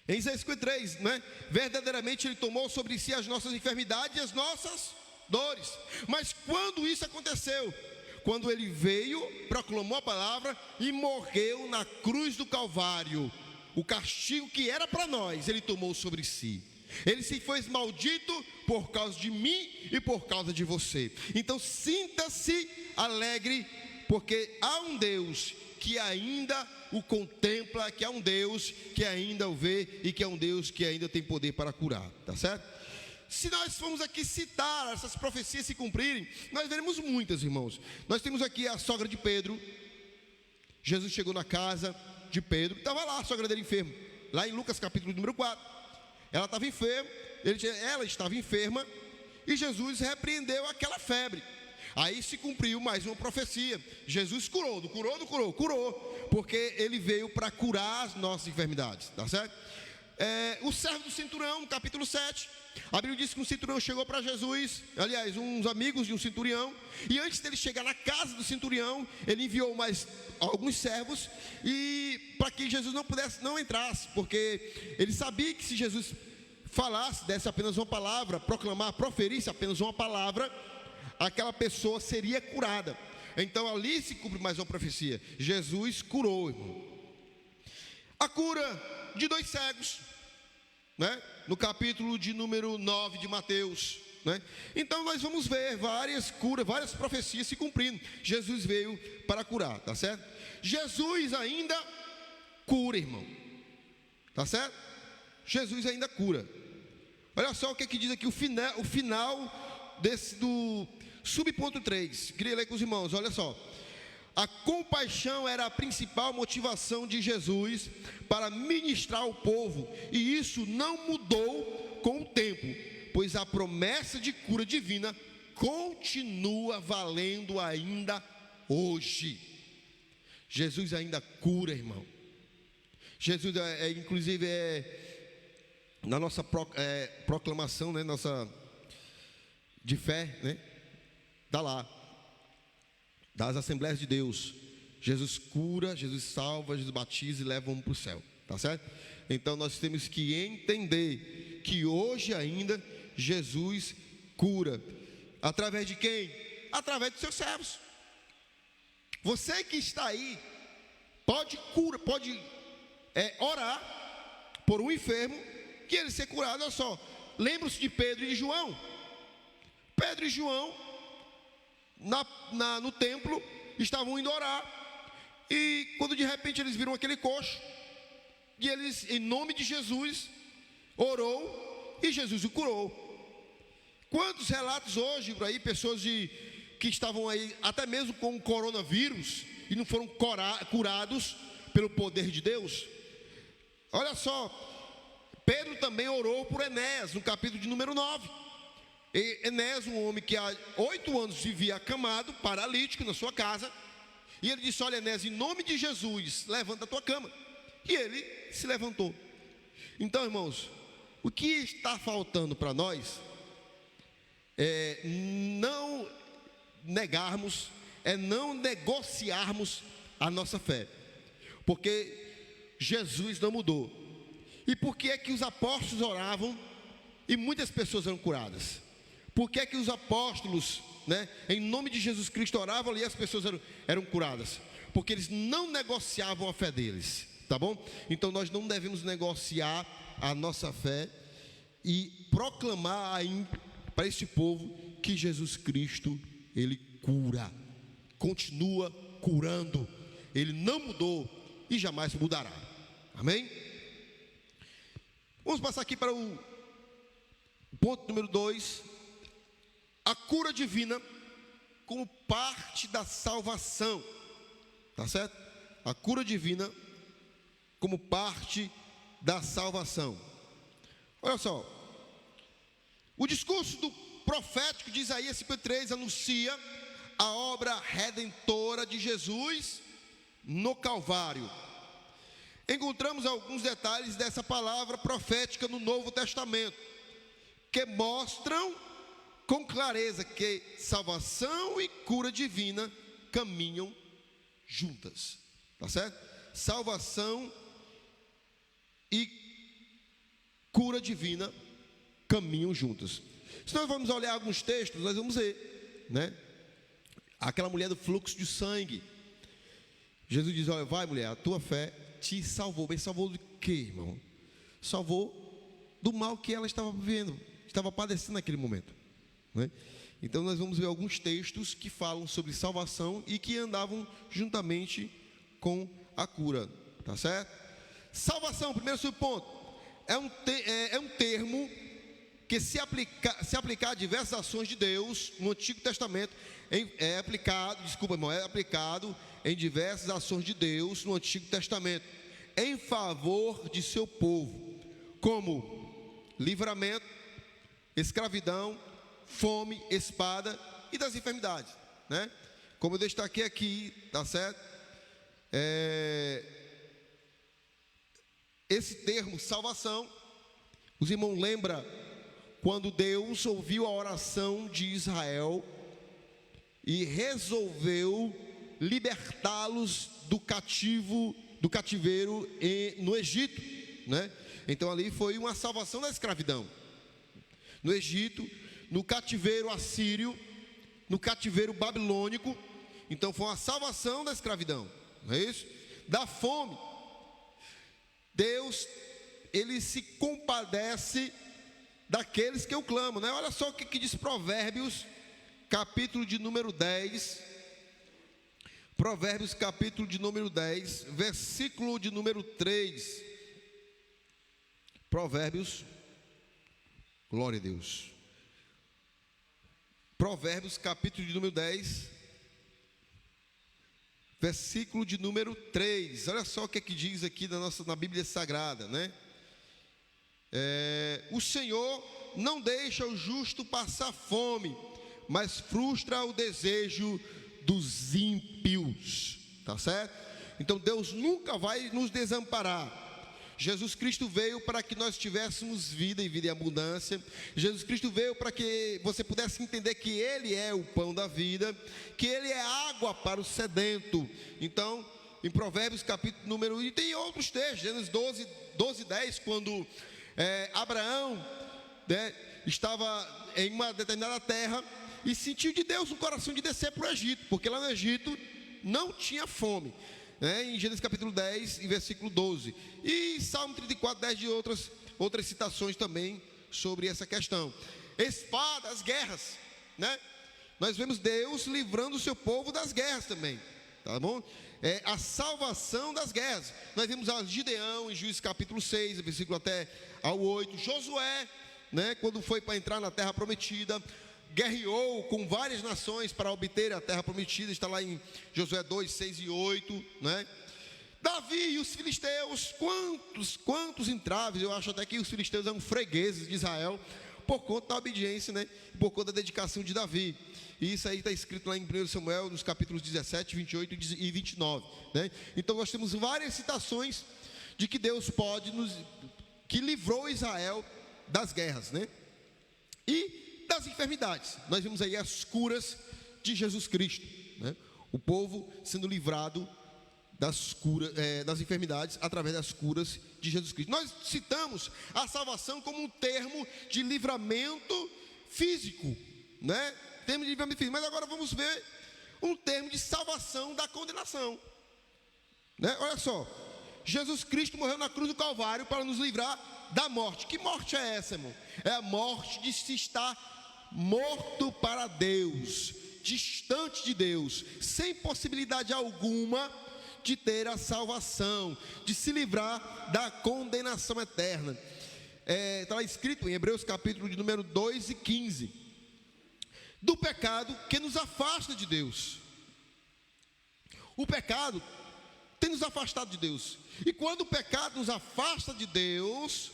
em Isaías 53, né? Verdadeiramente ele tomou sobre si as nossas enfermidades e as nossas dores. Mas quando isso aconteceu? Quando ele veio, proclamou a palavra e morreu na cruz do Calvário. O castigo que era para nós, ele tomou sobre si. Ele se fez maldito por causa de mim e por causa de você. Então sinta-se alegre, porque há um Deus que ainda o contempla, que há um Deus que ainda o vê e que é um Deus que ainda tem poder para curar, tá certo? Se nós formos aqui citar essas profecias se cumprirem, nós veremos muitas, irmãos. Nós temos aqui a sogra de Pedro. Jesus chegou na casa de Pedro, estava lá a sogra dele enferma, lá em Lucas capítulo número 4, ela estava enferma, ela estava enferma, e Jesus repreendeu aquela febre. Aí se cumpriu mais uma profecia. Jesus curou, porque ele veio para curar as nossas enfermidades, tá certo? O servo do centurião, no capítulo 7, a Bíblia diz que um centurião chegou para Jesus, aliás, uns amigos de um centurião, e antes dele chegar na casa do centurião, ele enviou mais alguns servos, e para que Jesus não entrasse, porque ele sabia que se Jesus desse apenas uma palavra, proferisse apenas uma palavra, aquela pessoa seria curada. Então ali se cumpre mais uma profecia. Jesus curou, irmão. A cura de 2 cegos, né? No capítulo de número 9 de Mateus, né? Então nós vamos ver várias curas, várias profecias se cumprindo. Jesus veio para curar, tá certo? Jesus ainda cura, irmão, tá certo? Jesus ainda cura. Olha só o que diz aqui o final do subponto 3. Queria ler com os irmãos, olha só. A compaixão era a principal motivação de Jesus para ministrar ao povo, e isso não mudou com o tempo, pois a promessa de cura divina continua valendo ainda hoje. Jesus ainda cura, irmão. Jesus, inclusive, na nossa proclamação, né, nossa de fé, né, está lá, das Assembleias de Deus. Jesus cura, Jesus salva, Jesus batiza e leva para o céu, tá certo? Então nós temos que entender que hoje ainda Jesus cura. Através de quem? Através dos seus servos. Você que está aí pode orar por um enfermo que ele ser curado. Olha só, lembra-se de Pedro e de João. Pedro e João no templo estavam indo orar, e quando de repente eles viram aquele coxo, e eles, em nome de Jesus, orou e Jesus o curou. Quantos relatos hoje por aí, pessoas que estavam aí até mesmo com o coronavírus e não foram curados pelo poder de Deus? Olha só, Pedro também orou por Enéas, no capítulo de número 9. Enéas, um homem que há 8 anos vivia acamado, paralítico na sua casa, e ele disse: olha, Enéas, em nome de Jesus, levanta a tua cama. E ele se levantou. Então, irmãos, o que está faltando para nós é não negarmos, é não negociarmos a nossa fé, porque Jesus não mudou. E por que é que os apóstolos oravam e muitas pessoas eram curadas? Por que é que os apóstolos, né, em nome de Jesus Cristo, oravam e as pessoas eram curadas? Porque eles não negociavam a fé deles, tá bom? Então nós não devemos negociar a nossa fé e proclamar aí para esse povo que Jesus Cristo, ele cura, continua curando, ele não mudou e jamais mudará. Amém? Vamos passar aqui para o ponto número 2. A cura divina como parte da salvação, tá certo? A cura divina como parte da salvação. Olha só, o discurso do profético de Isaías 53 anuncia a obra redentora de Jesus no Calvário. Encontramos alguns detalhes dessa palavra profética no Novo Testamento, que mostram com clareza que salvação e cura divina caminham juntas, tá certo? Salvação e cura divina caminham juntas. Se nós vamos olhar alguns textos, nós vamos ver, né? Aquela mulher do fluxo de sangue. Jesus diz: olha, vai mulher, a tua fé te salvou. Bem, salvou do quê, irmão? Salvou do mal que ela estava vivendo, estava padecendo naquele momento, né? Então nós vamos ver alguns textos que falam sobre salvação e que andavam juntamente com a cura, tá certo? Salvação, primeiro subponto, é um termo que se aplicar a diversas ações de Deus no Antigo Testamento, é aplicado em diversas ações de Deus no Antigo Testamento, em favor de seu povo, como livramento, escravidão, fome, espada e das enfermidades, né? Como eu destaquei aqui, tá certo? Esse termo salvação, os irmãos lembram quando Deus ouviu a oração de Israel e resolveu libertá-los do cativeiro no Egito, né? Então ali foi uma salvação da escravidão no Egito, no cativeiro assírio, no cativeiro babilônico. Então foi uma salvação da escravidão, não é isso? Da fome. Deus, ele se compadece daqueles que o clamam, né? Olha só o que diz Provérbios, capítulo de número 10. Provérbios, capítulo de número 10, versículo de número 3. Provérbios, glória a Deus. Provérbios, capítulo de número 10, versículo de número 3. Olha só o que é que diz aqui na Bíblia Sagrada, né? O Senhor não deixa o justo passar fome, mas frustra o desejo dos ímpios, tá certo? Então Deus nunca vai nos desamparar. Jesus Cristo veio para que nós tivéssemos vida e vida em abundância. Jesus Cristo veio para que você pudesse entender que Ele é o pão da vida, que Ele é água para o sedento. Então, em Provérbios capítulo número 1, e tem outros textos, Gênesis 12, 10, quando Abraão, né, estava em uma determinada terra e sentiu de Deus no coração de descer para o Egito, porque lá no Egito não tinha fome. Em Gênesis capítulo 10, em versículo 12. E Salmo 34, 10 de outras citações também sobre essa questão. Espadas, guerras, né? Nós vemos Deus livrando o seu povo das guerras também, tá bom? A salvação das guerras. Nós vimos a Gideão em Juízes capítulo 6, versículo até ao 8. Josué, né, quando foi para entrar na terra prometida, guerreou com várias nações para obter a terra prometida, está lá em Josué 2, 6 e 8, né? Davi e os filisteus, quantos entraves. Eu acho até que os filisteus eram fregueses de Israel, por conta da obediência, né? Por conta da dedicação de Davi. E isso aí está escrito lá em 1 Samuel, nos capítulos 17, 28 e 29, né? Então nós temos várias citações de que Deus que livrou Israel das guerras, né? E das enfermidades, nós vimos aí as curas de Jesus Cristo, né? O povo sendo livrado das enfermidades através das curas de Jesus Cristo. Nós citamos a salvação como um termo de livramento físico, né? Termo de livramento físico, mas agora vamos ver um termo de salvação da condenação, né? Olha só, Jesus Cristo morreu na cruz do Calvário para nos livrar da morte. Que morte é essa, irmão? É a morte de se estar morto para Deus, distante de Deus, sem possibilidade alguma de ter a salvação, de se livrar da condenação eterna. Está lá escrito em Hebreus capítulo de número 2 e 15, do pecado que nos afasta de Deus. O pecado tem nos afastado de Deus, e quando o pecado nos afasta de Deus,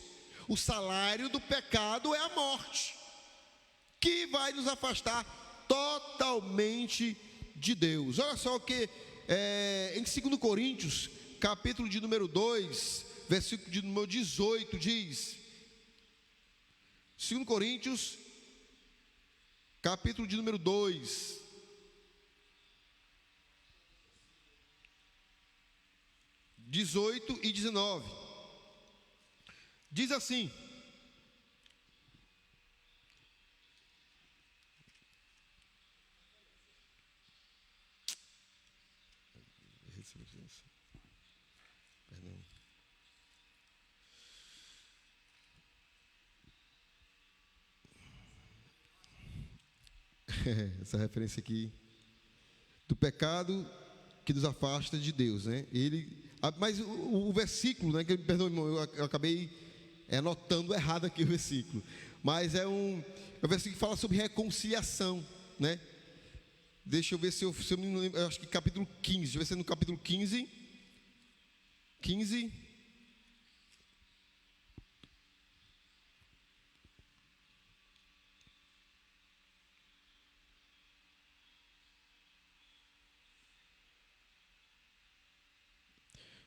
o salário do pecado é a morte, que vai nos afastar totalmente de Deus. Olha só o que em 2 Coríntios, capítulo de número 2, versículo de número 18 diz. 2 Coríntios, capítulo de número 2, (18 e 19), diz assim: perdão. Essa referência aqui do pecado que nos afasta de Deus, né? Mas o versículo, né? Perdão, irmão, eu acabei anotando errado aqui o versículo, mas é um versículo que fala sobre reconciliação, né? Deixa eu ver se eu me lembro, eu acho que capítulo 15, deixa eu ver se é no capítulo 15.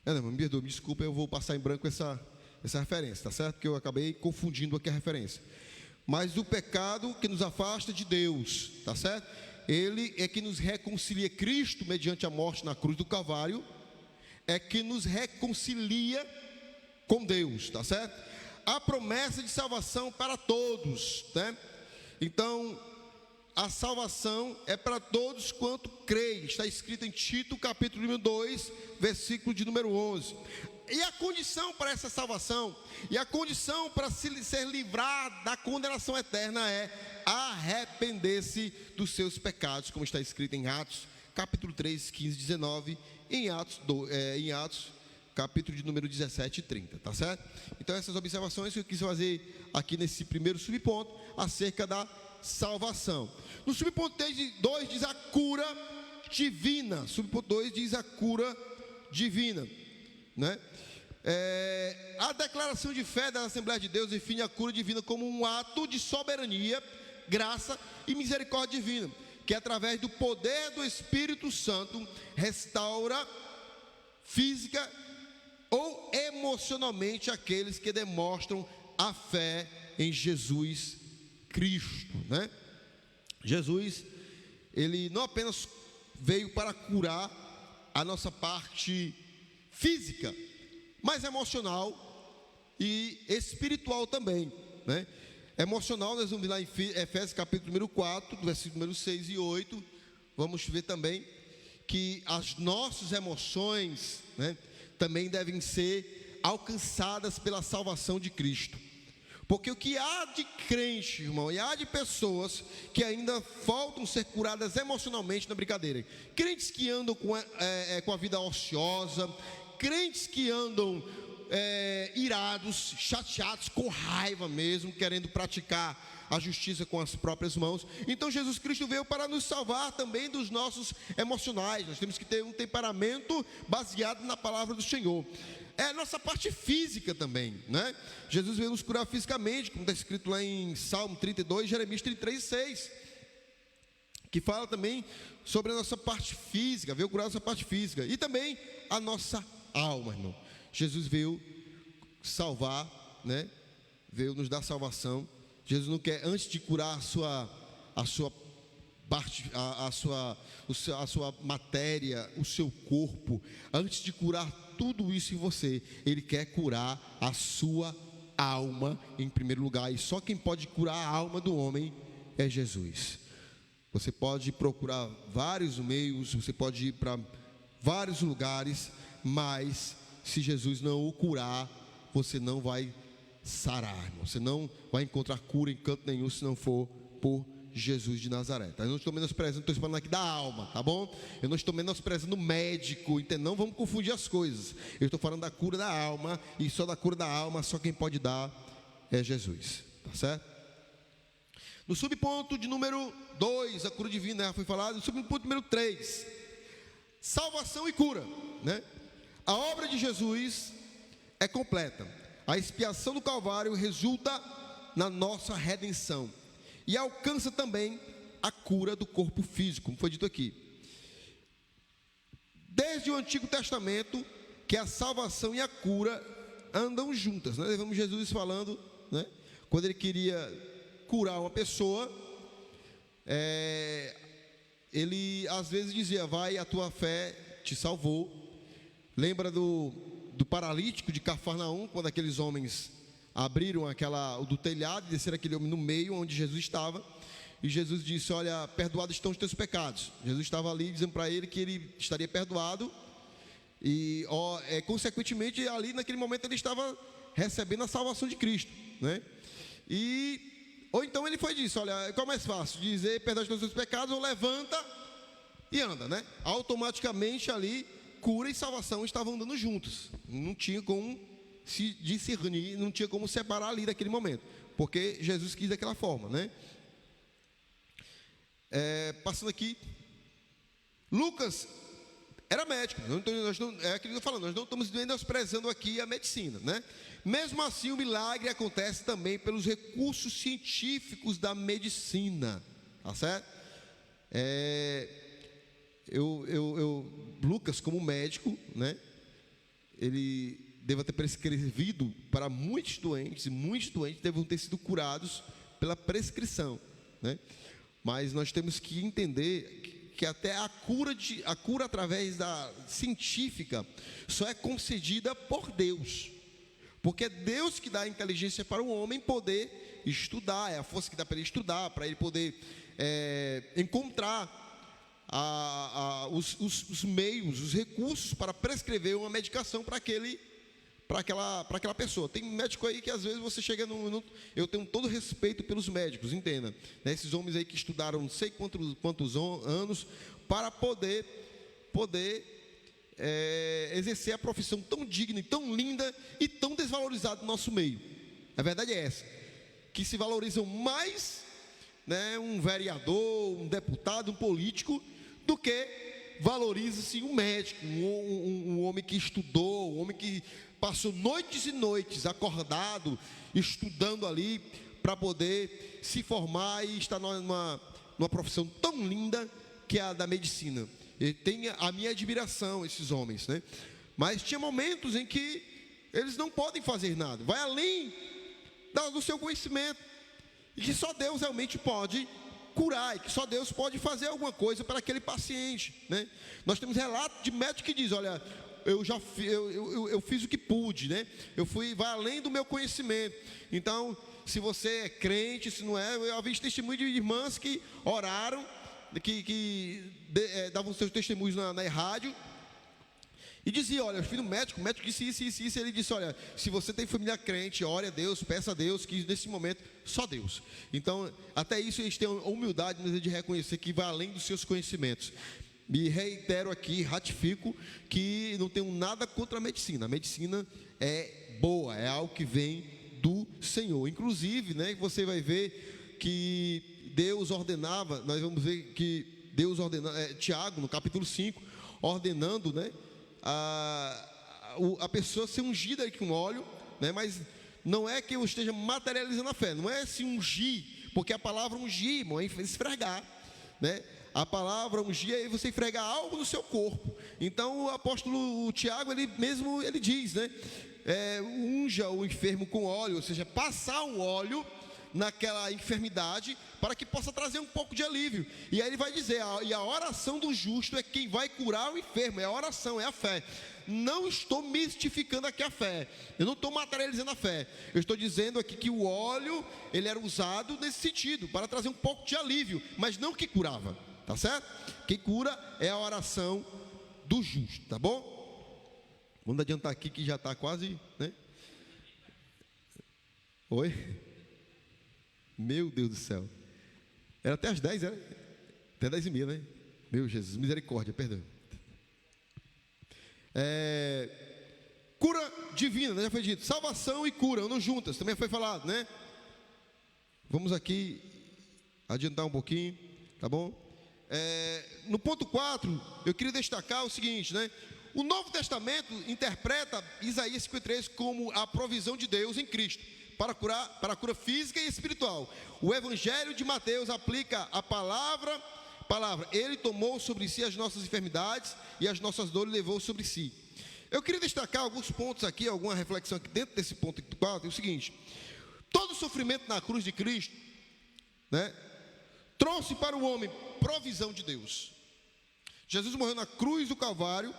Não, me perdoe, me desculpa, eu vou passar em branco essa referência, tá certo? Porque eu acabei confundindo aqui a referência. Mas o pecado que nos afasta de Deus, tá certo? Ele é que nos reconcilia. Cristo, mediante a morte na cruz do Calvário, é que nos reconcilia com Deus, tá certo? A promessa de salvação para todos, né? Então, a salvação é para todos quanto creem. Está escrito em Tito, capítulo número 2, versículo de número 11. E a condição para essa salvação, e a condição para ser livrado da condenação eterna é arrepender-se dos seus pecados, como está escrito em Atos, capítulo 3, 15, 19, em Atos, capítulo de número 17 e 30, tá certo? Então essas observações que eu quis fazer aqui nesse primeiro subponto, acerca da salvação. No subponto 2 diz a cura divina. Subponto 2 diz a cura divina, né? A declaração de fé da Assembleia de Deus define a cura divina como um ato de soberania, graça e misericórdia divina, que através do poder do Espírito Santo restaura física ou emocionalmente aqueles que demonstram a fé em Jesus Cristo, né? Jesus, ele não apenas veio para curar a nossa parte física, mas emocional e espiritual também, né? Emocional, nós vamos ver lá em Efésios capítulo número 4, versículo número 6 e 8, vamos ver também que as nossas emoções, né, também devem ser alcançadas pela salvação de Cristo. Porque o que há de crente, irmão, e há de pessoas que ainda faltam ser curadas emocionalmente na brincadeira. Crentes que andam com a vida ociosa, crentes que andam irados, chateados, com raiva mesmo, querendo praticar a justiça com as próprias mãos. Então Jesus Cristo veio para nos salvar também dos nossos emocionais. Nós temos que ter um temperamento baseado na palavra do Senhor. É a nossa parte física também, né? Jesus veio nos curar fisicamente, como está escrito lá em Salmo 32, Jeremias 33, 6, que fala também sobre a nossa parte física, veio curar a nossa parte física e também a nossa alma, irmão. Jesus veio salvar, né? Veio nos dar salvação. Jesus não quer, antes de curar a sua parte, a sua matéria, o seu corpo, antes de curar tudo isso em você, Ele quer curar a sua alma em primeiro lugar. E só quem pode curar a alma do homem é Jesus. Você pode procurar vários meios, você pode ir para vários lugares, mas se Jesus não o curar, você não vai sarar, irmão. Você não vai encontrar cura em canto nenhum se não for por Jesus de Nazaré. Tá? Eu não estou menosprezando, estou falando aqui da alma, tá bom? Eu não estou menosprezando o médico, entendeu? Não vamos confundir as coisas. Eu estou falando da cura da alma, e só da cura da alma, só quem pode dar é Jesus, tá certo? No subponto de número 2, a cura divina já foi falado. No subponto número 3, salvação e cura, né? A obra de Jesus é completa. A expiação do Calvário resulta na nossa redenção e alcança também a cura do corpo físico, como foi dito aqui. Desde o Antigo Testamento, que a salvação e a cura andam juntas. Nós vemos Jesus falando, né? Quando ele queria curar uma pessoa, ele às vezes dizia: vai, a tua fé te salvou. Lembra do paralítico de Cafarnaum, quando aqueles homens abriram do telhado e desceram aquele homem no meio onde Jesus estava, e Jesus disse: olha, perdoados estão os teus pecados. Jesus estava ali dizendo para ele que ele estaria perdoado, e consequentemente ali naquele momento ele estava recebendo a salvação de Cristo, né? Ou então ele foi disso: olha, qual é mais fácil? Dizer perdoados estão os teus pecados, ou levanta e anda, né? Automaticamente ali cura e salvação estavam andando juntos. Não tinha como se discernir, não tinha como separar ali daquele momento, porque Jesus quis daquela forma, né? Passando aqui, Lucas era médico. É aquilo que eu estou falando, nós não estamos menosprezando aqui a medicina, né? Mesmo assim, o milagre acontece também pelos recursos científicos da medicina, tá certo? Lucas, como médico, né, ele deve ter prescrevido para muitos doentes, e muitos doentes devem ter sido curados pela prescrição, né? Mas nós temos que entender que até a cura através da científica só é concedida por Deus, porque é Deus que dá a inteligência para o homem poder estudar, é a força que dá para ele estudar, para ele poder encontrar os meios, os recursos para prescrever uma medicação para aquela pessoa. Tem médico aí que às vezes você chega eu tenho todo respeito pelos médicos, entenda, né? Esses homens aí que estudaram não sei quantos anos para poder exercer a profissão tão digna e tão linda e tão desvalorizada no nosso meio. A verdade é essa, que se valorizam mais né, um vereador, um deputado, um político, do que valoriza-se um médico, um homem que estudou, um homem que passou noites e noites acordado, estudando ali, para poder se formar e estar numa profissão tão linda que é a da medicina. E tem a minha admiração, esses homens, né? Mas tinha momentos em que eles não podem fazer nada, vai além do seu conhecimento, e que só Deus realmente pode curar, e que só Deus pode fazer alguma coisa para aquele paciente, né? Nós temos relato de médico que diz: olha, eu fiz o que pude, né? Vai além do meu conhecimento. Então, se você é crente, se não é, eu vi testemunho de irmãs que oraram, que davam seus testemunhos na rádio, e dizia: olha, eu fui no médico, o médico disse isso, ele disse: olha, se você tem família crente, ore a Deus, peça a Deus, que nesse momento, só Deus. Então, até isso eles têm a humildade de reconhecer que vai além dos seus conhecimentos. Me reitero aqui, ratifico, que não tenho nada contra a medicina é boa, é algo que vem do Senhor. Inclusive, né, você vai ver que Deus ordenava, nós vamos ver que Deus ordenava, Tiago, no capítulo 5, ordenando, né, a pessoa ser ungida com óleo, né, mas não é que eu esteja materializando a fé, não é se ungir, porque a palavra ungir, irmão, é esfregar, né? A palavra ungir é você esfregar algo no seu corpo. Então o apóstolo Tiago, ele diz, né, unja o enfermo com óleo, ou seja, passar um óleo naquela enfermidade, para que possa trazer um pouco de alívio. E aí ele vai dizer: e a oração do justo é quem vai curar o enfermo, é a oração, é a fé. Não estou mistificando aqui a fé, eu não estou materializando a fé, eu estou dizendo aqui que o óleo, ele era usado nesse sentido, para trazer um pouco de alívio, mas não que curava, tá certo? Quem cura é a oração do justo, tá bom? Vamos adiantar aqui que já está quase, né? Oi? Meu Deus do céu. Era até as 10, era? Até 10h30, né? Meu Jesus, misericórdia, perdão. Cura divina, né? Já foi dito. Salvação e cura andam juntas, também foi falado, né? Vamos aqui adiantar um pouquinho, tá bom? No ponto 4, eu queria destacar o seguinte, né? O Novo Testamento interpreta Isaías 53 como a provisão de Deus em Cristo para a cura física e espiritual. O Evangelho de Mateus aplica a palavra, ele tomou sobre si as nossas enfermidades e as nossas dores levou sobre si. Eu queria destacar alguns pontos aqui, alguma reflexão aqui dentro desse ponto 4, é o seguinte: todo sofrimento na cruz de Cristo, né, trouxe para o homem provisão de Deus. Jesus morreu na cruz do Calvário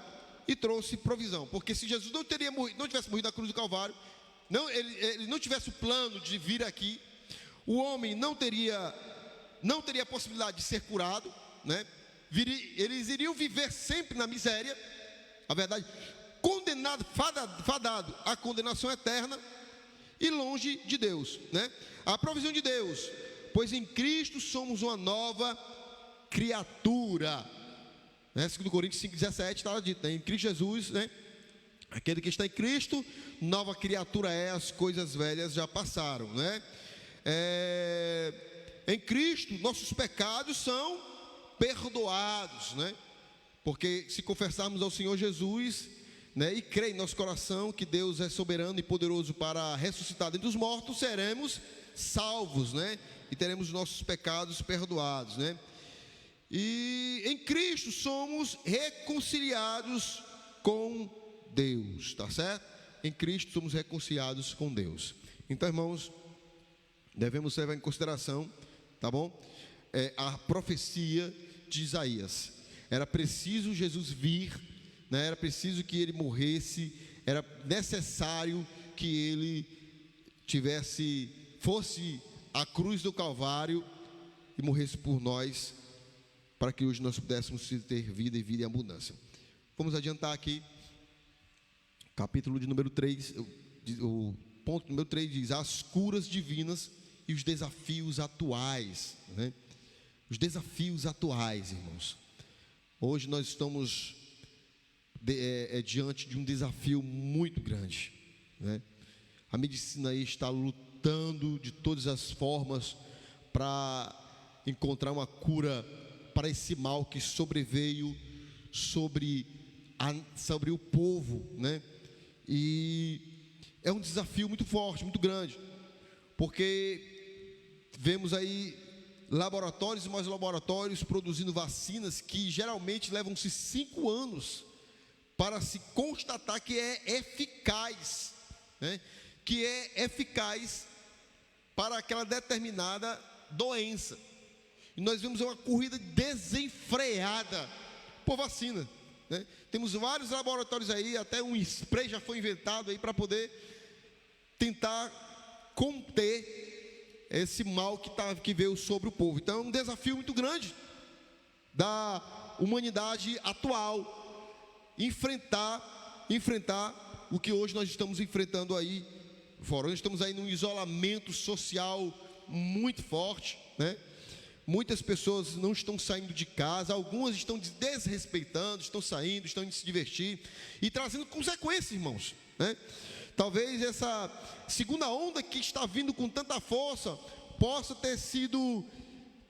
e trouxe provisão, porque se Jesus não tivesse morrido na cruz do Calvário, ele não tivesse o plano de vir aqui, o homem não teria a possibilidade de ser curado, né? Eles iriam viver sempre na miséria, a verdade, condenado, fadado à condenação eterna e longe de Deus, né? A provisão de Deus, pois em Cristo somos uma nova criatura, né? 2 Coríntios 5,17 está dito, né? Em Cristo Jesus, né? Aquele que está em Cristo, nova criatura é, as coisas velhas já passaram, né? Em Cristo, nossos pecados são perdoados, né? Porque se confessarmos ao Senhor Jesus, né, e crer em nosso coração que Deus é soberano e poderoso para ressuscitar dentre os mortos, seremos salvos, né? E teremos nossos pecados perdoados, né? E em Cristo somos reconciliados com Deus, tá certo? Em Cristo somos reconciliados com Deus. Então, irmãos, devemos levar em consideração, tá bom? A profecia de Isaías. Era preciso Jesus vir, né? Era preciso que ele morresse, era necessário que ele fosse à cruz do Calvário e morresse por nós, para que hoje nós pudéssemos ter vida e vida em abundância. Vamos adiantar aqui. Capítulo de número 3, o ponto número 3 diz: as curas divinas e os desafios atuais, né? Os desafios atuais, irmãos. Hoje nós estamos diante de um desafio muito grande, né? A medicina aí está lutando de todas as formas para encontrar uma cura para esse mal que sobreveio sobre o povo, né? E é um desafio muito forte, muito grande, porque vemos aí laboratórios e mais laboratórios produzindo vacinas que geralmente levam-se 5 anos para se constatar que é eficaz, né? Que é eficaz para aquela determinada doença. E nós vemos uma corrida desenfreada por vacina, né? Temos vários laboratórios aí, até um spray já foi inventado aí para poder tentar conter esse mal que veio sobre o povo. Então é um desafio muito grande da humanidade atual, enfrentar o que hoje nós estamos enfrentando aí fora. Nós estamos aí num isolamento social muito forte, né? Muitas pessoas não estão saindo de casa, algumas estão desrespeitando, estão saindo, estão indo se divertir e trazendo consequências, irmãos, né? Talvez essa segunda onda que está vindo com tanta força possa ter sido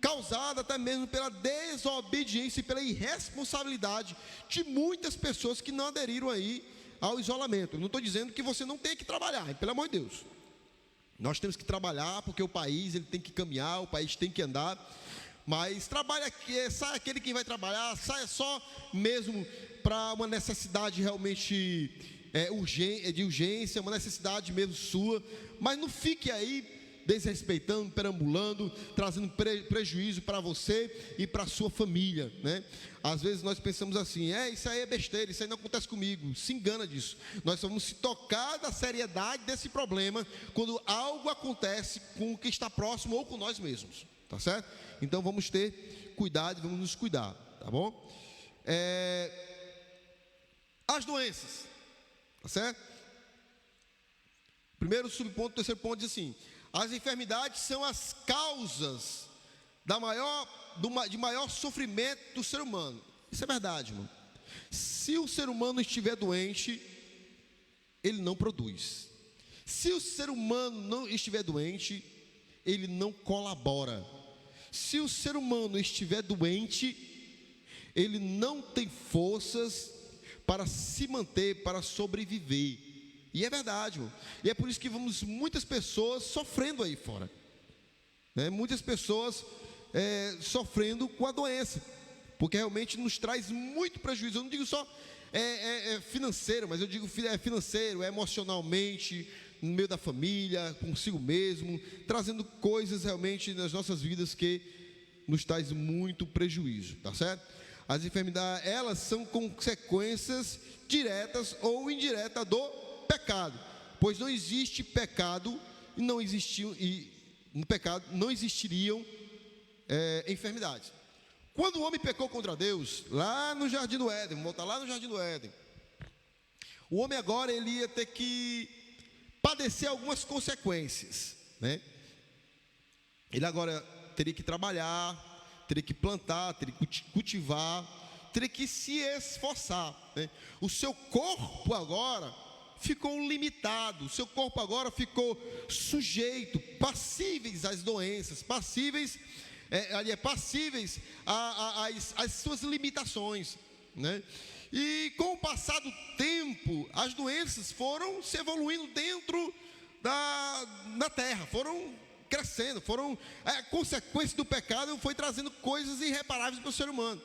causada até mesmo pela desobediência e pela irresponsabilidade de muitas pessoas que não aderiram aí ao isolamento. Eu não estou dizendo que você não tem que trabalhar, pelo amor de Deus. Nós temos que trabalhar porque o país ele tem que caminhar, o país tem que andar. Mas trabalha aqui, sai aquele que vai trabalhar, saia só mesmo para uma necessidade realmente de urgência, uma necessidade mesmo sua. Mas não fique aí desrespeitando, perambulando, trazendo prejuízo para você e para a sua família, né? Às vezes nós pensamos assim, isso aí é besteira, isso aí não acontece comigo. Se engana disso. Nós só vamos se tocar da seriedade desse problema quando algo acontece com o que está próximo ou com nós mesmos, tá certo? Então vamos ter cuidado, vamos nos cuidar, tá bom? As doenças, tá certo? Primeiro subponto, terceiro ponto diz assim: as enfermidades são as causas de maior sofrimento do ser humano. Isso é verdade, irmão. Se o ser humano estiver doente, ele não produz. Se o ser humano não estiver doente, ele não colabora. Se o ser humano estiver doente, ele não tem forças para se manter, para sobreviver. E é verdade, irmão. E é por isso que vemos muitas pessoas sofrendo aí fora, né? Muitas pessoas sofrendo com a doença, porque realmente nos traz muito prejuízo. Eu não digo só financeiro, mas eu digo financeiro, emocionalmente, no meio da família, consigo mesmo, trazendo coisas realmente nas nossas vidas que nos traz muito prejuízo, tá certo? As enfermidades, elas são consequências diretas ou indiretas do pecado, pois não existe pecado e no pecado não existiriam enfermidades. Quando o homem pecou contra Deus, lá no Jardim do Éden, vamos voltar lá no Jardim do Éden, o homem agora ele ia ter que padecer algumas consequências, né? Ele agora teria que trabalhar, teria que plantar, teria que cultivar, teria que se esforçar, né? O seu corpo agora ficou limitado, o seu corpo agora ficou sujeito, passíveis às doenças, passíveis às suas limitações, né? E com o passar do tempo, as doenças foram se evoluindo dentro da terra, foram crescendo, a consequência do pecado foi trazendo coisas irreparáveis para o ser humano.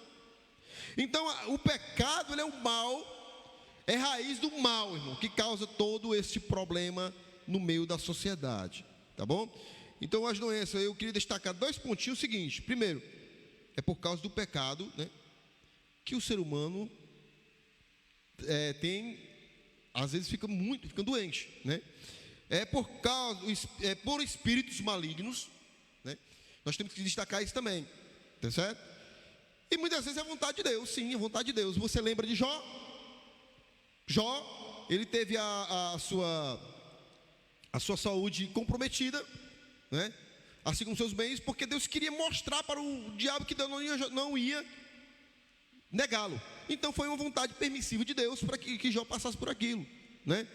Então o pecado, ele é o mal, é raiz do mal, irmão, que causa todo esse problema no meio da sociedade, tá bom? Então as doenças, eu queria destacar 2 pontinhos. O seguinte: primeiro, é por causa do pecado, né, que o ser humano às vezes fica doente, né? Por espíritos malignos, né? Nós temos que destacar isso também, tá certo? E muitas vezes é a vontade de Deus, sim, é a vontade de Deus. Você lembra de Jó? Jó, ele teve a sua saúde comprometida, né? Assim como seus bens, porque Deus queria mostrar para o diabo que Deus não ia negá-lo. Então foi uma vontade permissiva de Deus para que Jó passasse por aquilo, né?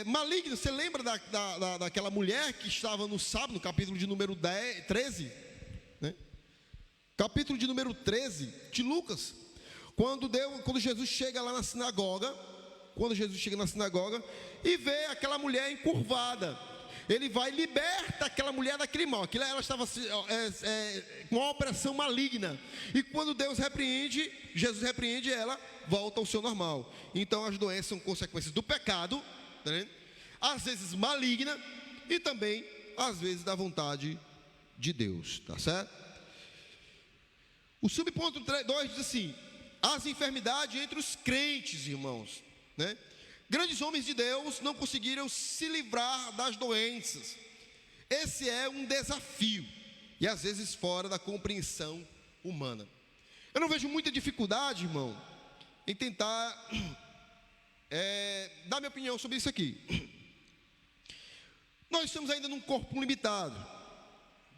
Maligno, você lembra daquela mulher que estava no sábado, no capítulo de número 13, capítulo de número 13 de Lucas, quando Jesus chega lá na sinagoga, e vê aquela mulher encurvada, ele vai e liberta aquela mulher daquele mal. Ela estava com uma opressão maligna, e quando Jesus repreende ela, volta ao seu normal. Então as doenças são consequências do pecado, né? Às vezes maligna, e também às vezes da vontade de Deus, tá certo? O subponto 2 diz assim: as enfermidades entre os crentes, irmãos, né? Grandes homens de Deus não conseguiram se livrar das doenças. Esse é um desafio, e às vezes fora da compreensão humana. Eu não vejo muita dificuldade, irmão, em tentar dar minha opinião sobre isso aqui. Nós estamos ainda num corpo limitado,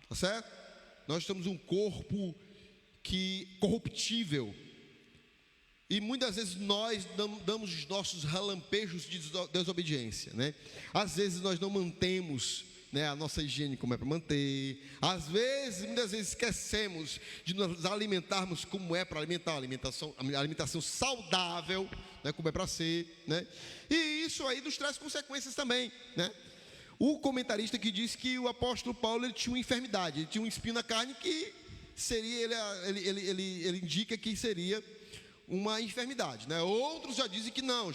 tá certo? Nós estamos num corpo corruptível, e muitas vezes nós damos os nossos relampejos de desobediência, né? Às vezes nós não mantemos, né, a nossa higiene como é para manter. Muitas vezes esquecemos de nos alimentarmos como é para alimentar, alimentação saudável, né, como é para ser, né? E isso aí nos traz consequências também, né? O comentarista que diz que o apóstolo Paulo, ele tinha uma enfermidade, ele tinha um espinho na carne que seria, ele indica que seria uma enfermidade, né? Outros já dizem que não,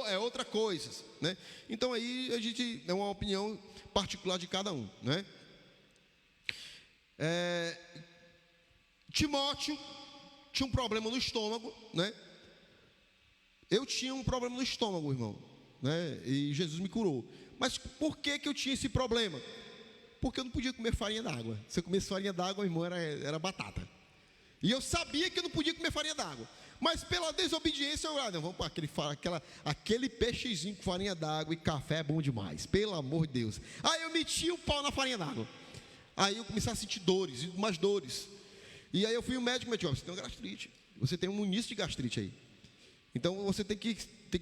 é outra coisa, né? Então aí a gente é uma opinião particular de cada um, né? Timóteo tinha um problema no estômago, né? Eu tinha um problema no estômago, irmão, né? E Jesus me curou. Mas por que eu tinha esse problema? Porque eu não podia comer farinha d'água. Se eu comesse farinha d'água, irmão, era batata. E eu sabia que eu não podia comer farinha d'água. Mas pela desobediência, não, vamos para aquele peixezinho com farinha d'água e café é bom demais, pelo amor de Deus. Aí eu meti o pau na farinha d'água. Aí eu comecei a sentir dores, umas dores. E aí eu fui ao médico, você tem uma gastrite, você tem um início de gastrite aí. Então você tem que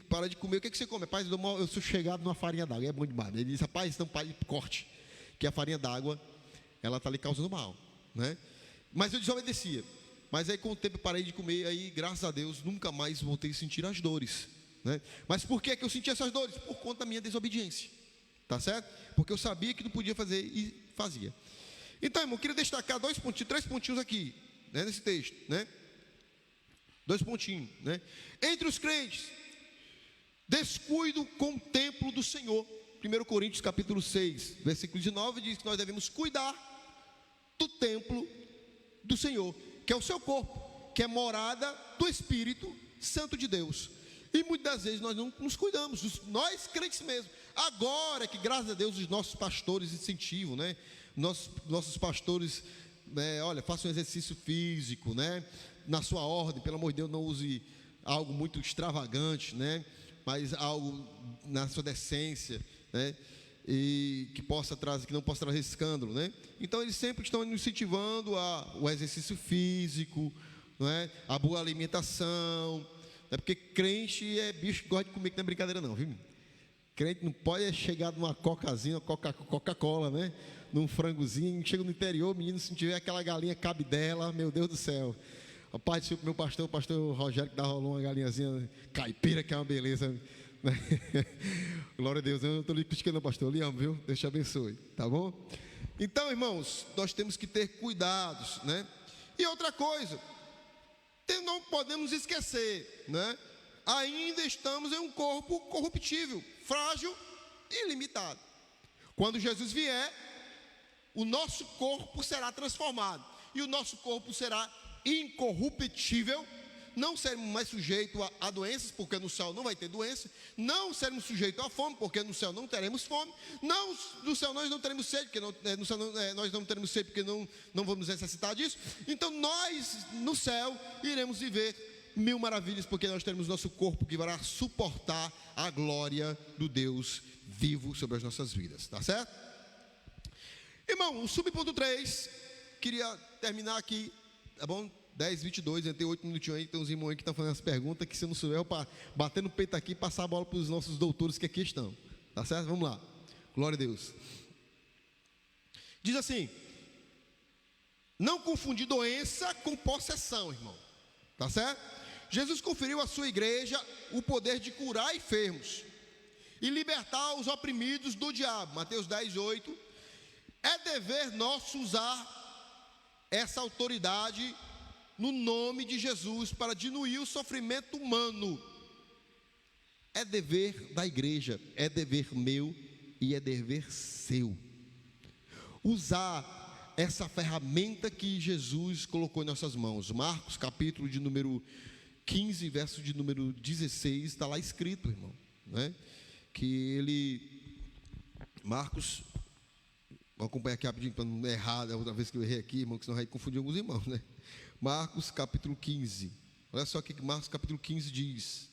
parar de comer. O que você come? Rapaz, eu sou chegado numa farinha d'água, é bom demais. Ele disse: rapaz, então pai, corte, que a farinha d'água, ela está lhe causando mal, né? Mas eu desobedecia. Mas aí com o tempo eu parei de comer, aí graças a Deus nunca mais voltei a sentir as dores, né? Mas por que eu sentia essas dores? Por conta da minha desobediência, tá certo? Porque eu sabia que não podia fazer e fazia. Então, irmão, eu queria destacar 3 pontinhos aqui, né, nesse texto, né? 2 pontinhos, né? Entre os crentes, descuido com o templo do Senhor. 1 Coríntios capítulo 6, versículo 19 diz que nós devemos cuidar do templo do Senhor, que é o seu corpo, que é morada do Espírito Santo de Deus. E muitas das vezes nós não nos cuidamos, nós crentes mesmo. Agora que, graças a Deus, os nossos pastores incentivam, né? Nossos pastores, olha, façam um exercício físico, né? Na sua ordem, pelo amor de Deus, não use algo muito extravagante, né? Mas algo na sua decência, né? E que não possa trazer escândalo, né? Então eles sempre estão nos incentivando o exercício físico, não é? A boa alimentação, né? Porque crente é bicho que gosta de comer, que não é brincadeira não, viu? Crente não pode chegar numa cocazinha, Coca-Cola, né? Num frangozinho, chega no interior, menino, se não tiver aquela galinha cabe dela, meu Deus do céu. Rapaz, se o meu pastor, o pastor Rogério, que rolou uma galinhazinha caipira, que é uma beleza, né? Glória a Deus, eu não estou lhe criticando, pastor, eu lhe amo, viu? Deus te abençoe, tá bom? Então, irmãos, nós temos que ter cuidados, né? E outra coisa, não podemos esquecer, né? Ainda estamos em um corpo corruptível, frágil e limitado. Quando Jesus vier, o nosso corpo será transformado, e o nosso corpo será incorruptível. Não seremos mais sujeitos a doenças, porque no céu não vai ter doença. Não seremos sujeitos à fome, porque no céu não teremos fome. No céu nós não teremos sede, porque no céu nós não teremos sede, porque não vamos necessitar disso. Então nós, no céu, iremos viver 1000 maravilhas, porque nós teremos nosso corpo que vai suportar a glória do Deus vivo sobre as nossas vidas, tá certo? Irmão, o subponto 3, queria terminar aqui, tá bom? 10:22, já tem 8 minutinhos aí, tem uns irmãos aí que estão fazendo as perguntas, que se eu não souber, eu bater no peito aqui e passar a bola para os nossos doutores que aqui estão, tá certo? Vamos lá, glória a Deus. Diz assim: Não confundir doença com possessão, irmão. Tá certo? Jesus conferiu à sua igreja o poder de curar enfermos e libertar os oprimidos do diabo. Mateus 10:8. É dever nosso usar essa autoridade no nome de Jesus para diminuir o sofrimento humano. É dever da igreja, é dever meu e é dever seu. Usar essa ferramenta que Jesus colocou em nossas mãos. Marcos, capítulo de número 15, verso de número 16, está lá escrito, irmão, né? Que ele, Marcos, vou acompanhar aqui rapidinho para não errar da outra vez que eu errei aqui, irmão, que senão vai confundir alguns irmãos, né? Marcos, capítulo 15, olha só o que Marcos, capítulo 15 diz,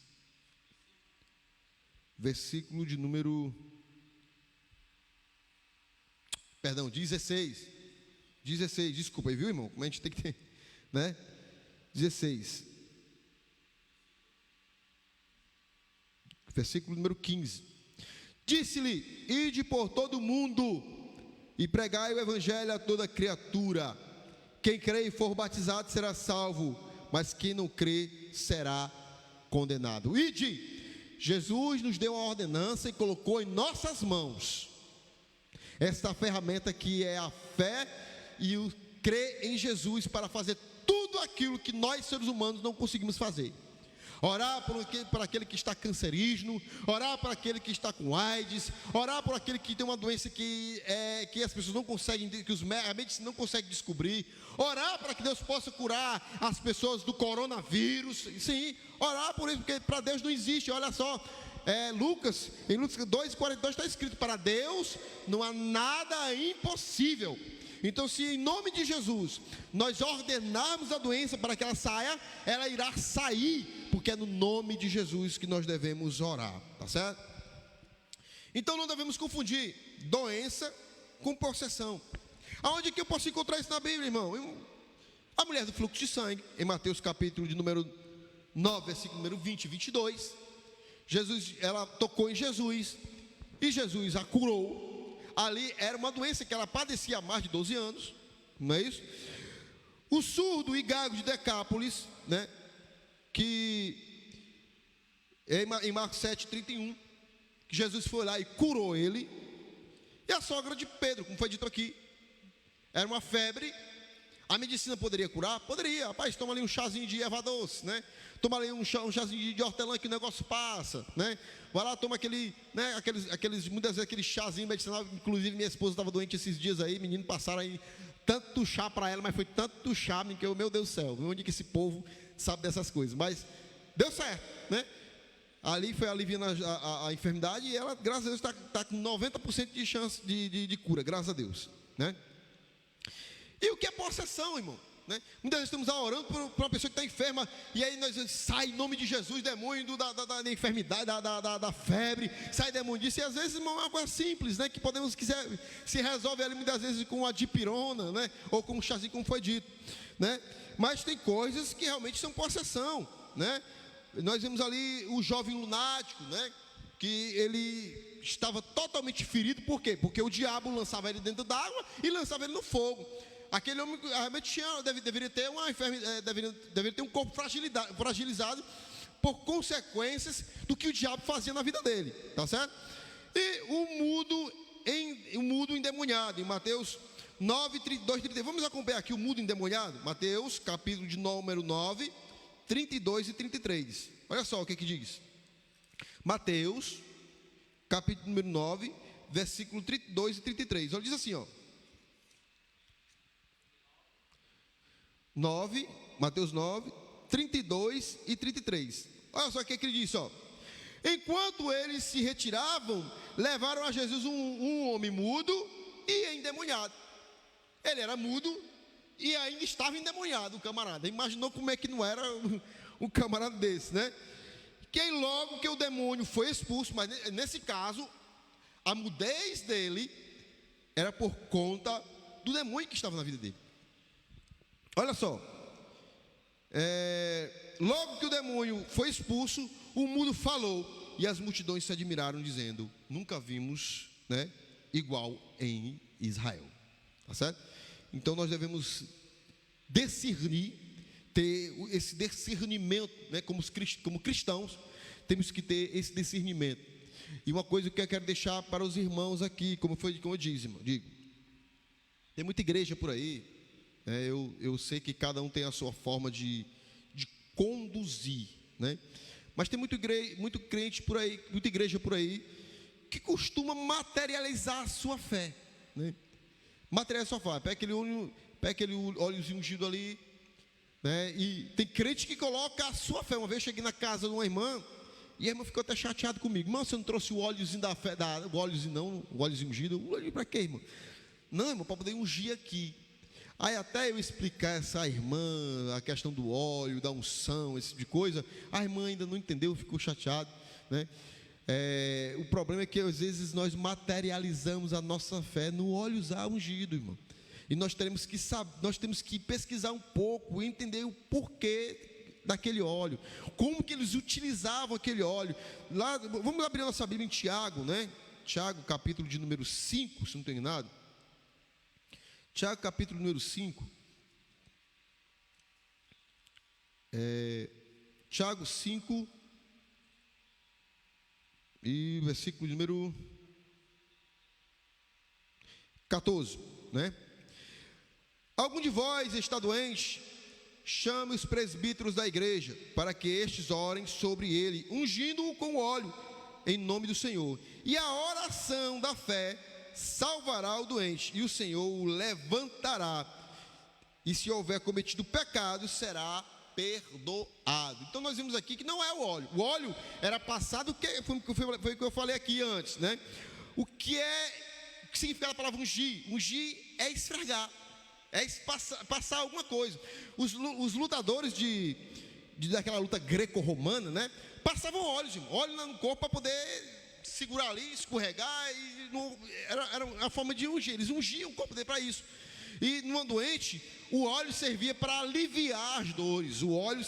versículo de número, 16, desculpa aí, viu, irmão, como a gente tem que ter, né? 16, versículo número 15, disse-lhe, ide por todo o mundo e pregai o evangelho a toda criatura, quem crê e for batizado será salvo, mas quem não crê será condenado. Ide, Jesus nos deu uma ordenança e colocou em nossas mãos esta ferramenta que é a fé e o crer em Jesus para fazer tudo aquilo que nós seres humanos não conseguimos fazer. Orar por aquele que está cancerígeno, orar por aquele que está com AIDS, orar por aquele que tem uma doença que as pessoas não conseguem, que a medicina não consegue descobrir, orar para que Deus possa curar as pessoas do coronavírus, sim, orar por isso, porque para Deus não existe, olha só, em Lucas 2:42 está escrito, para Deus não há nada impossível. Então, se em nome de Jesus nós ordenarmos a doença para que ela saia, ela irá sair, porque é no nome de Jesus que nós devemos orar, tá certo? Então não devemos confundir doença com possessão. Aonde que eu posso encontrar isso na Bíblia, irmão? A mulher do fluxo de sangue, em Mateus capítulo de número 9, versículo número 20 e 22, ela tocou em Jesus, e Jesus a curou. Ali era uma doença que ela padecia há mais de 12 anos, não é isso? O surdo e gago de Decápolis, né? Que em Marcos 7:31, que Jesus foi lá e curou ele. E a sogra de Pedro, como foi dito aqui, era uma febre. A medicina poderia curar? Poderia. Rapaz, toma ali um chazinho de erva doce, né? Toma ali um chazinho de hortelã que o negócio passa, né? Vai lá, toma muitas vezes aquele chazinho medicinal. Inclusive minha esposa estava doente esses dias aí, menino, passaram aí tanto chá para ela, mas foi tanto chá que eu, meu Deus do céu, onde que esse povo sabe dessas coisas? Mas deu certo, né? Ali foi aliviando a enfermidade e ela, graças a Deus, está com 90% de chance de cura, graças a Deus, né? E o que é possessão, irmão? Né? Muitas vezes estamos orando por uma pessoa que está enferma, e aí nós sai em nome de Jesus, demônio da enfermidade, da febre, sai demônio disso, e às vezes, irmão, é uma coisa simples, né? Que podemos, se resolve ali muitas vezes com a dipirona, né? Ou com um chazinho, como foi dito, né? Mas tem coisas que realmente são possessão, né? Nós vimos ali o jovem lunático, né? Que ele estava totalmente ferido, por quê? Porque o diabo lançava ele dentro d'água e lançava ele no fogo. Aquele homem realmente deveria ter uma enfermidade, deveria ter um corpo fragilizado por consequências do que o diabo fazia na vida dele, tá certo? E o mudo endemoniado, em Mateus 9, 32, 33. Vamos acompanhar aqui o mudo endemoniado? Mateus, capítulo de número 9, 32 e 33. Olha só o que diz. Mateus, capítulo número 9, versículo 32 e 33. Olha, diz assim, ó. Mateus 9, 32 e 33. Olha só o que ele disse, ó. Enquanto eles se retiravam, levaram a Jesus um homem mudo e endemoniado. Ele era mudo e ainda estava endemoniado, o camarada. Imaginou como é que não era um camarada desse, né? Que logo que o demônio foi expulso, mas nesse caso, a mudez dele era por conta do demônio que estava na vida dele. Olha só, logo que o demônio foi expulso, o mudo falou, e as multidões se admiraram, dizendo, nunca vimos, né, igual em Israel, tá certo? Então nós devemos discernir, ter esse discernimento, né? Como cristãos, temos que ter esse discernimento. E uma coisa que eu quero deixar para os irmãos aqui, como eu disse, irmão, digo, tem muita igreja por aí, né? Eu sei que cada um tem a sua forma de conduzir, né? Mas tem muito crente por aí, muita igreja por aí, que costuma materializar a sua fé, né? Materializar a sua fé, pega aquele óleozinho ungido ali, né? E tem crente que coloca a sua fé. Uma vez eu cheguei na casa de uma irmã, e a irmã ficou até chateada comigo: irmão, você não trouxe o óleozinho da fé, o óleozinho ungido? O óleo para quê, irmão? Não, irmão, para poder ungir aqui. Aí até eu explicar essa irmã a questão do óleo, da unção, esse tipo de coisa, a irmã ainda não entendeu, ficou chateada, né? O problema é que às vezes nós materializamos a nossa fé no óleo ungido, irmão. E nós temos que pesquisar um pouco, entender o porquê daquele óleo, como que eles utilizavam aquele óleo. Lá, vamos abrir a nossa Bíblia em Tiago, né? Tiago, capítulo de número 5, se não estou enganado. Tiago, capítulo número 5. Tiago 5, e versículo número 14, né? Algum de vós está doente, chame os presbíteros da igreja, para que estes orem sobre ele, ungindo-o com óleo, em nome do Senhor. E a oração da fé salvará o doente, e o Senhor o levantará, e se houver cometido pecado, será perdoado. Então nós vimos aqui que não é o óleo era passado, foi o que eu falei aqui antes, né? O que significa a palavra ungir? Ungir é esfregar, é passar alguma coisa. Os lutadores daquela luta greco-romana, né, passavam óleo no corpo para poder segurar ali, escorregar, era uma forma de ungir. Eles ungiam o corpo dele para isso. E numa doente, o óleo servia para aliviar as dores. O óleo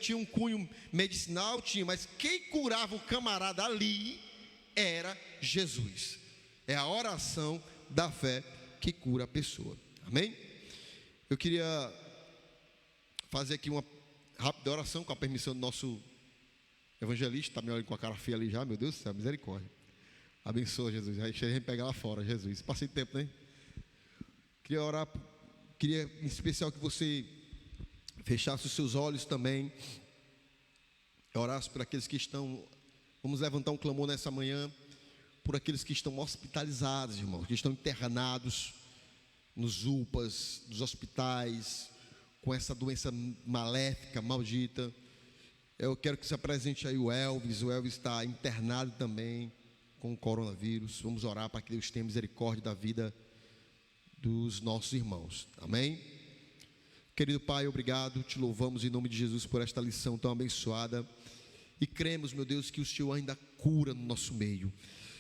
tinha um cunho medicinal, mas quem curava o camarada ali era Jesus. É a oração da fé que cura a pessoa. Amém? Eu queria fazer aqui uma rápida oração, com a permissão do nosso evangelista. Está me olhando com a cara feia ali já, meu Deus do céu, misericórdia. Abençoa, Jesus. Aí chega a gente pegar lá fora, Jesus. Passei tempo, né? Queria em especial que você fechasse os seus olhos também, orasse por aqueles que estão. Vamos levantar um clamor nessa manhã por aqueles que estão hospitalizados, irmãos, que estão internados nos UPAs, nos hospitais, com essa doença maléfica, maldita. Eu quero que se apresente aí o Elvis está internado também com o coronavírus. Vamos orar para que Deus tenha misericórdia da vida dos nossos irmãos, amém? Querido Pai, obrigado, te louvamos em nome de Jesus por esta lição tão abençoada, e cremos, meu Deus, que o Senhor ainda cura no nosso meio.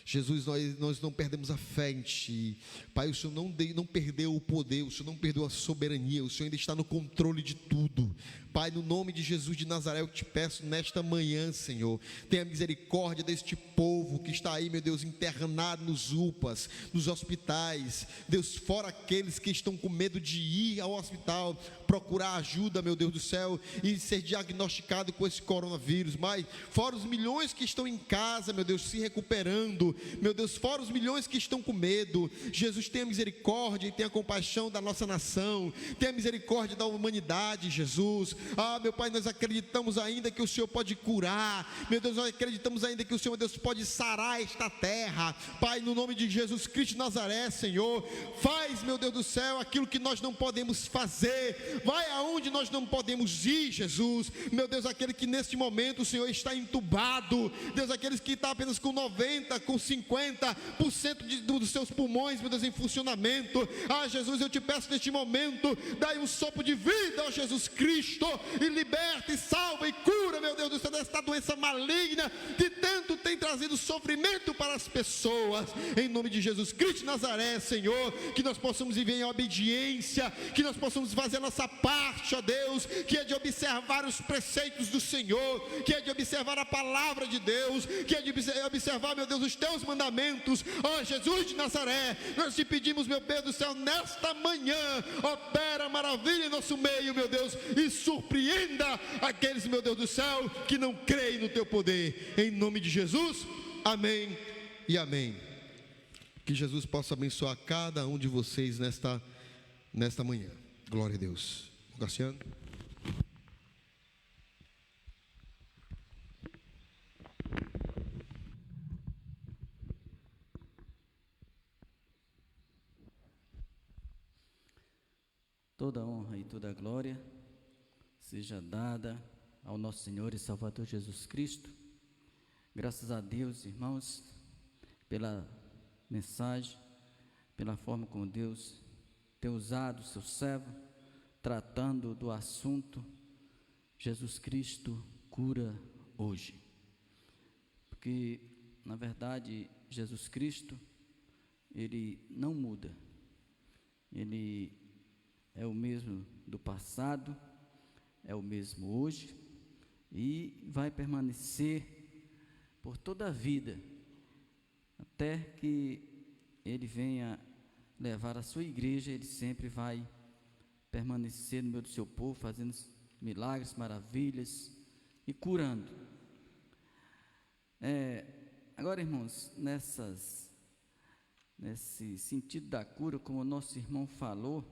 Jesus, nós não perdemos a fé em Ti, Pai. O Senhor não perdeu o poder, o Senhor não perdeu a soberania, o Senhor ainda está no controle de tudo. Pai, no nome de Jesus de Nazaré, eu te peço nesta manhã, Senhor, tenha misericórdia deste povo que está aí, meu Deus, internado nos UPAs, nos hospitais. Deus, fora aqueles que estão com medo de ir ao hospital, procurar ajuda, meu Deus do céu, e ser diagnosticado com esse coronavírus. Mas fora os milhões que estão em casa, meu Deus, se recuperando, meu Deus, fora os milhões que estão com medo. Jesus, tenha misericórdia e tenha compaixão da nossa nação, tenha misericórdia da humanidade, Jesus. Meu Pai, nós acreditamos ainda que o Senhor pode curar, meu Deus, nós acreditamos ainda que o Senhor, Deus, pode sarar esta terra. Pai, no nome de Jesus Cristo de Nazaré, Senhor, faz, meu Deus do céu, aquilo que nós não podemos fazer, vai aonde nós não podemos ir, Jesus. Meu Deus, aquele que neste momento, o Senhor, está entubado, Deus, aqueles que estão apenas com 90%, com 50% dos seus pulmões, meu Deus, em funcionamento. Jesus, eu te peço neste momento, dai um sopro de vida, ó Jesus Cristo, e liberta, e salva, e cura, meu Deus do céu, desta doença maligna que tanto tem trazido sofrimento para as pessoas. Em nome de Jesus Cristo de Nazaré, Senhor, que nós possamos viver em obediência, que nós possamos fazer a nossa parte, ó Deus, que é de observar os preceitos do Senhor, que é de observar a palavra de Deus, que é de observar, meu Deus, os teus teus mandamentos. Ó Jesus de Nazaré, nós te pedimos, meu Deus do céu, nesta manhã, opera maravilha em nosso meio, meu Deus, e surpreenda aqueles, meu Deus do céu, que não creem no teu poder. Em nome de Jesus, amém e amém. Que Jesus possa abençoar cada um de vocês nesta manhã. Glória a Deus. Cassiano. Toda honra e toda glória seja dada ao nosso Senhor e Salvador Jesus Cristo. Graças a Deus, irmãos, pela mensagem, pela forma como Deus tem usado o seu servo, tratando do assunto Jesus Cristo cura hoje. Porque, na verdade, Jesus Cristo, Ele não muda. Ele é o mesmo do passado, é o mesmo hoje e vai permanecer por toda a vida, até que Ele venha levar a sua igreja. Ele sempre vai permanecer no meio do seu povo, fazendo milagres, maravilhas e curando. Agora, irmãos, nesse sentido da cura, como o nosso irmão falou,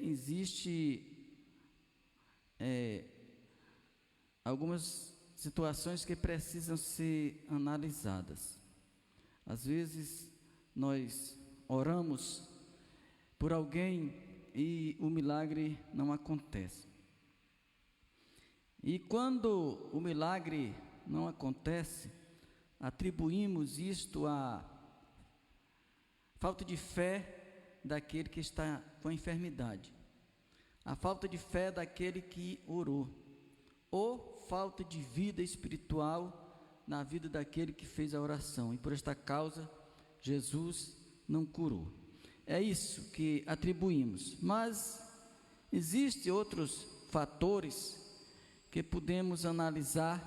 existe algumas situações que precisam ser analisadas. Às vezes nós oramos por alguém e o milagre não acontece. E quando o milagre não acontece, atribuímos isto à falta de fé daquele que está com a enfermidade, a falta de fé daquele que orou, ou falta de vida espiritual na vida daquele que fez a oração, e por esta causa Jesus não curou. É isso que atribuímos, mas existem outros fatores que podemos analisar,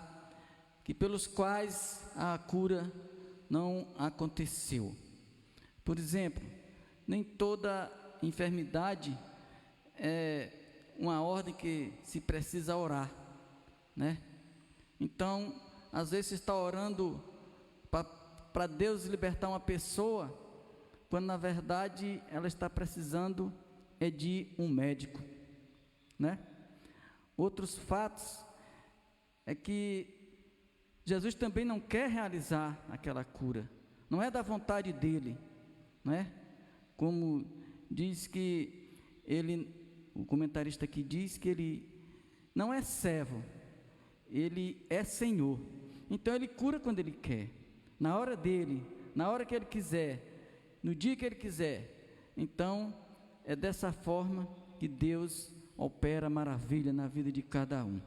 que pelos quais a cura não aconteceu. Por exemplo, nem toda enfermidade é uma ordem que se precisa orar, né? Então, às vezes você está orando para Deus libertar uma pessoa, quando na verdade ela está precisando de um médico, né? Outros fatos é que Jesus também não quer realizar aquela cura, não é da vontade dele, né? Como diz que o comentarista aqui diz que ele não é servo, ele é Senhor. Então ele cura quando ele quer, na hora dele, na hora que ele quiser, no dia que ele quiser. Então é dessa forma que Deus opera maravilha na vida de cada um.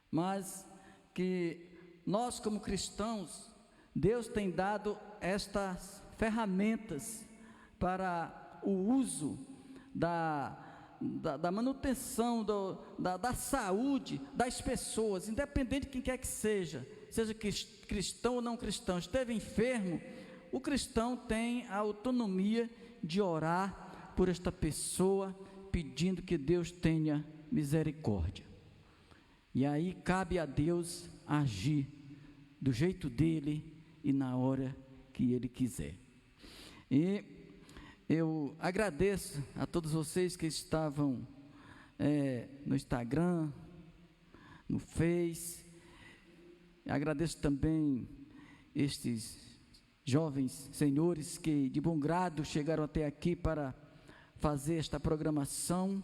Mas que nós, como cristãos, Deus tem dado estas ferramentas para o uso da manutenção da saúde das pessoas, independente de quem quer que seja cristão ou não cristão. Esteve enfermo, o cristão tem a autonomia de orar por esta pessoa, pedindo que Deus tenha misericórdia. E aí cabe a Deus agir do jeito dele e na hora que ele quiser. E eu agradeço a todos vocês que estavam no Instagram, no Face. Agradeço também estes jovens senhores que de bom grado chegaram até aqui para fazer esta programação.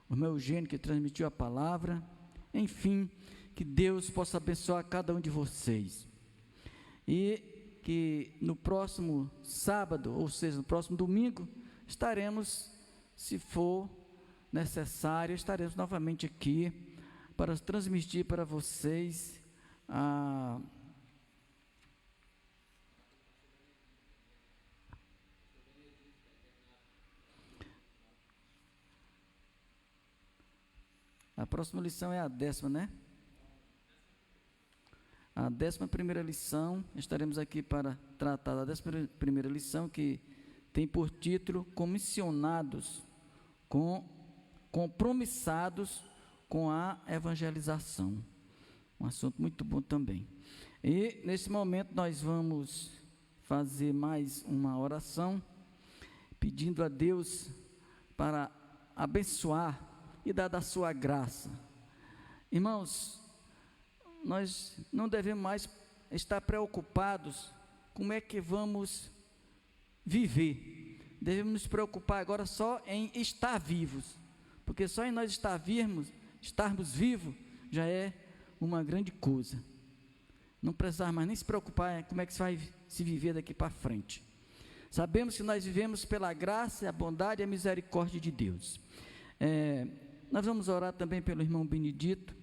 O meu Eugênio que transmitiu a palavra. Enfim, que Deus possa abençoar cada um de vocês. E que no próximo sábado, ou seja, no próximo domingo, estaremos, se for necessário, estaremos novamente aqui para transmitir para vocês a próxima lição é a 10ª, né? A a 11ª lição. Estaremos aqui para tratar da 11ª lição, que tem por título Comissionados, compromissados com a evangelização. Um assunto muito bom também. E nesse momento nós vamos fazer mais uma oração, pedindo a Deus para abençoar e dar da sua graça. Irmãos, nós não devemos mais estar preocupados como é que vamos viver. Devemos nos preocupar agora só em estar vivos, porque só em nós estarmos vivos já é uma grande coisa. Não precisar mais nem se preocupar como é que se vai se viver daqui para frente. Sabemos que nós vivemos pela graça, a bondade e a misericórdia de Deus. Nós vamos orar também pelo irmão Benedito,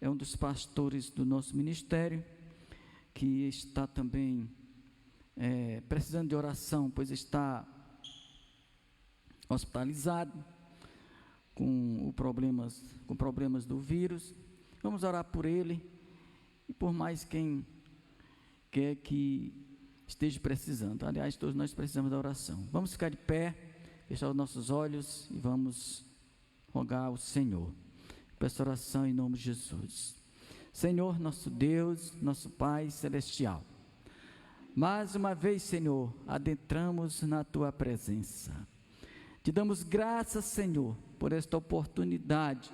é um dos pastores do nosso ministério, que está também precisando de oração, pois está hospitalizado com problemas do vírus. Vamos orar por ele e por mais quem quer que esteja precisando. Aliás, todos nós precisamos da oração. Vamos ficar de pé, fechar os nossos olhos e vamos rogar ao Senhor. Peço oração em nome de Jesus. Senhor, nosso Deus, nosso Pai celestial, mais uma vez, Senhor, adentramos na Tua presença. Te damos graças, Senhor, por esta oportunidade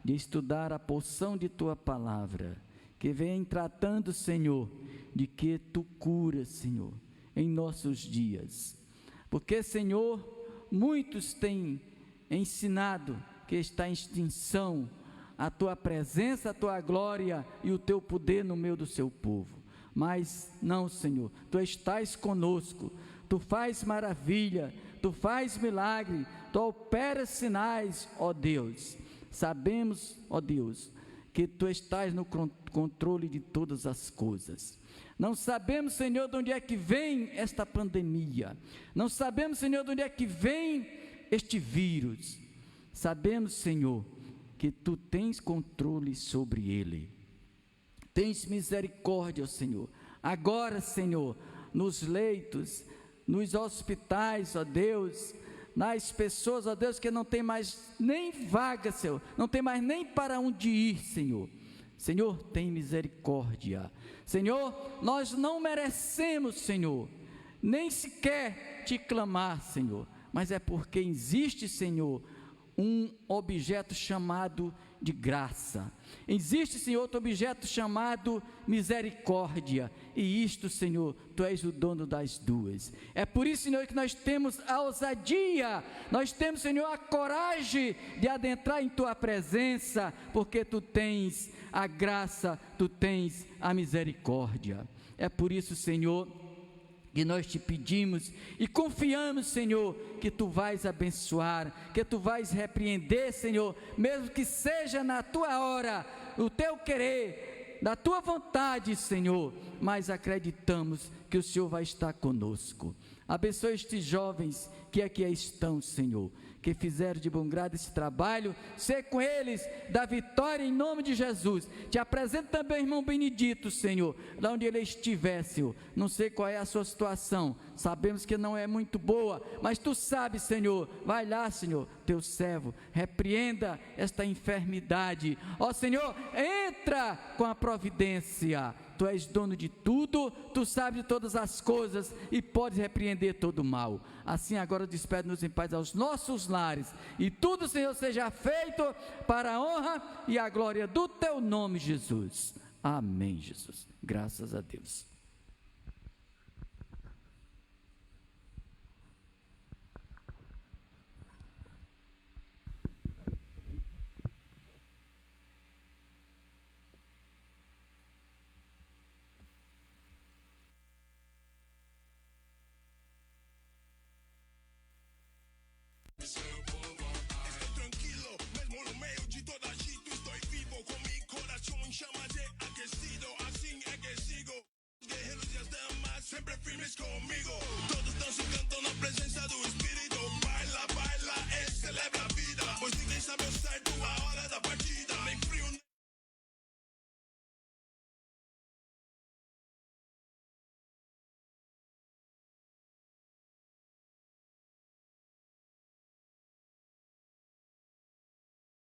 de estudar a porção de Tua palavra, que vem tratando, Senhor, de que Tu curas, Senhor, em nossos dias. Porque, Senhor, muitos têm ensinado que está em extinção a Tua presença, a Tua glória e o Teu poder no meio do Seu povo. Mas não, Senhor, Tu estás conosco, Tu faz maravilha, Tu faz milagre, Tu operas sinais, ó Deus. Sabemos, ó Deus, que Tu estás no controle de todas as coisas. Não sabemos, Senhor, de onde é que vem esta pandemia. Não sabemos, Senhor, de onde é que vem este vírus. Sabemos, Senhor, que Tu tens controle sobre ele. Tens misericórdia, Senhor. Agora, Senhor, nos leitos, nos hospitais, ó Deus, nas pessoas, ó Deus, que não tem mais nem vaga, Senhor, não tem mais nem para onde ir, Senhor. Senhor, tem misericórdia. Senhor, nós não merecemos, Senhor, nem sequer Te clamar, Senhor, mas é porque existe, Senhor, um objeto chamado de graça. Existe, Senhor, outro objeto chamado misericórdia, e isto, Senhor, Tu és o dono das duas. É por isso, Senhor, que nós temos a ousadia, nós temos, Senhor, a coragem de adentrar em Tua presença, porque Tu tens a graça, Tu tens a misericórdia. É por isso, Senhor, que nós Te pedimos e confiamos, Senhor, que Tu vais abençoar, que Tu vais repreender, Senhor, mesmo que seja na Tua hora, o Teu querer, da Tua vontade, Senhor, mas acreditamos que o Senhor vai estar conosco. Abençoe estes jovens que aqui estão, Senhor, que fizeram de bom grado esse trabalho, ser com eles da vitória em nome de Jesus. Te apresento também o irmão Benedito, Senhor, lá onde ele estiver, Senhor. Não sei qual é a sua situação, sabemos que não é muito boa, mas Tu sabes, Senhor. Vai lá, Senhor, Teu servo, repreenda esta enfermidade. Ó Senhor, entra com a providência. Tu és dono de tudo, Tu sabes de todas as coisas e podes repreender todo o mal. Assim agora despede-nos em paz aos nossos lares, e tudo, Senhor, seja feito para a honra e a glória do Teu nome, Jesus. Amém, Jesus. Graças a Deus. Tranquilo, mesmo no meio de toda a gente, estou vivo com meu coração em chamas e aquecido, assim é que sigo. Guerreiros e as damas sempre firmes comigo.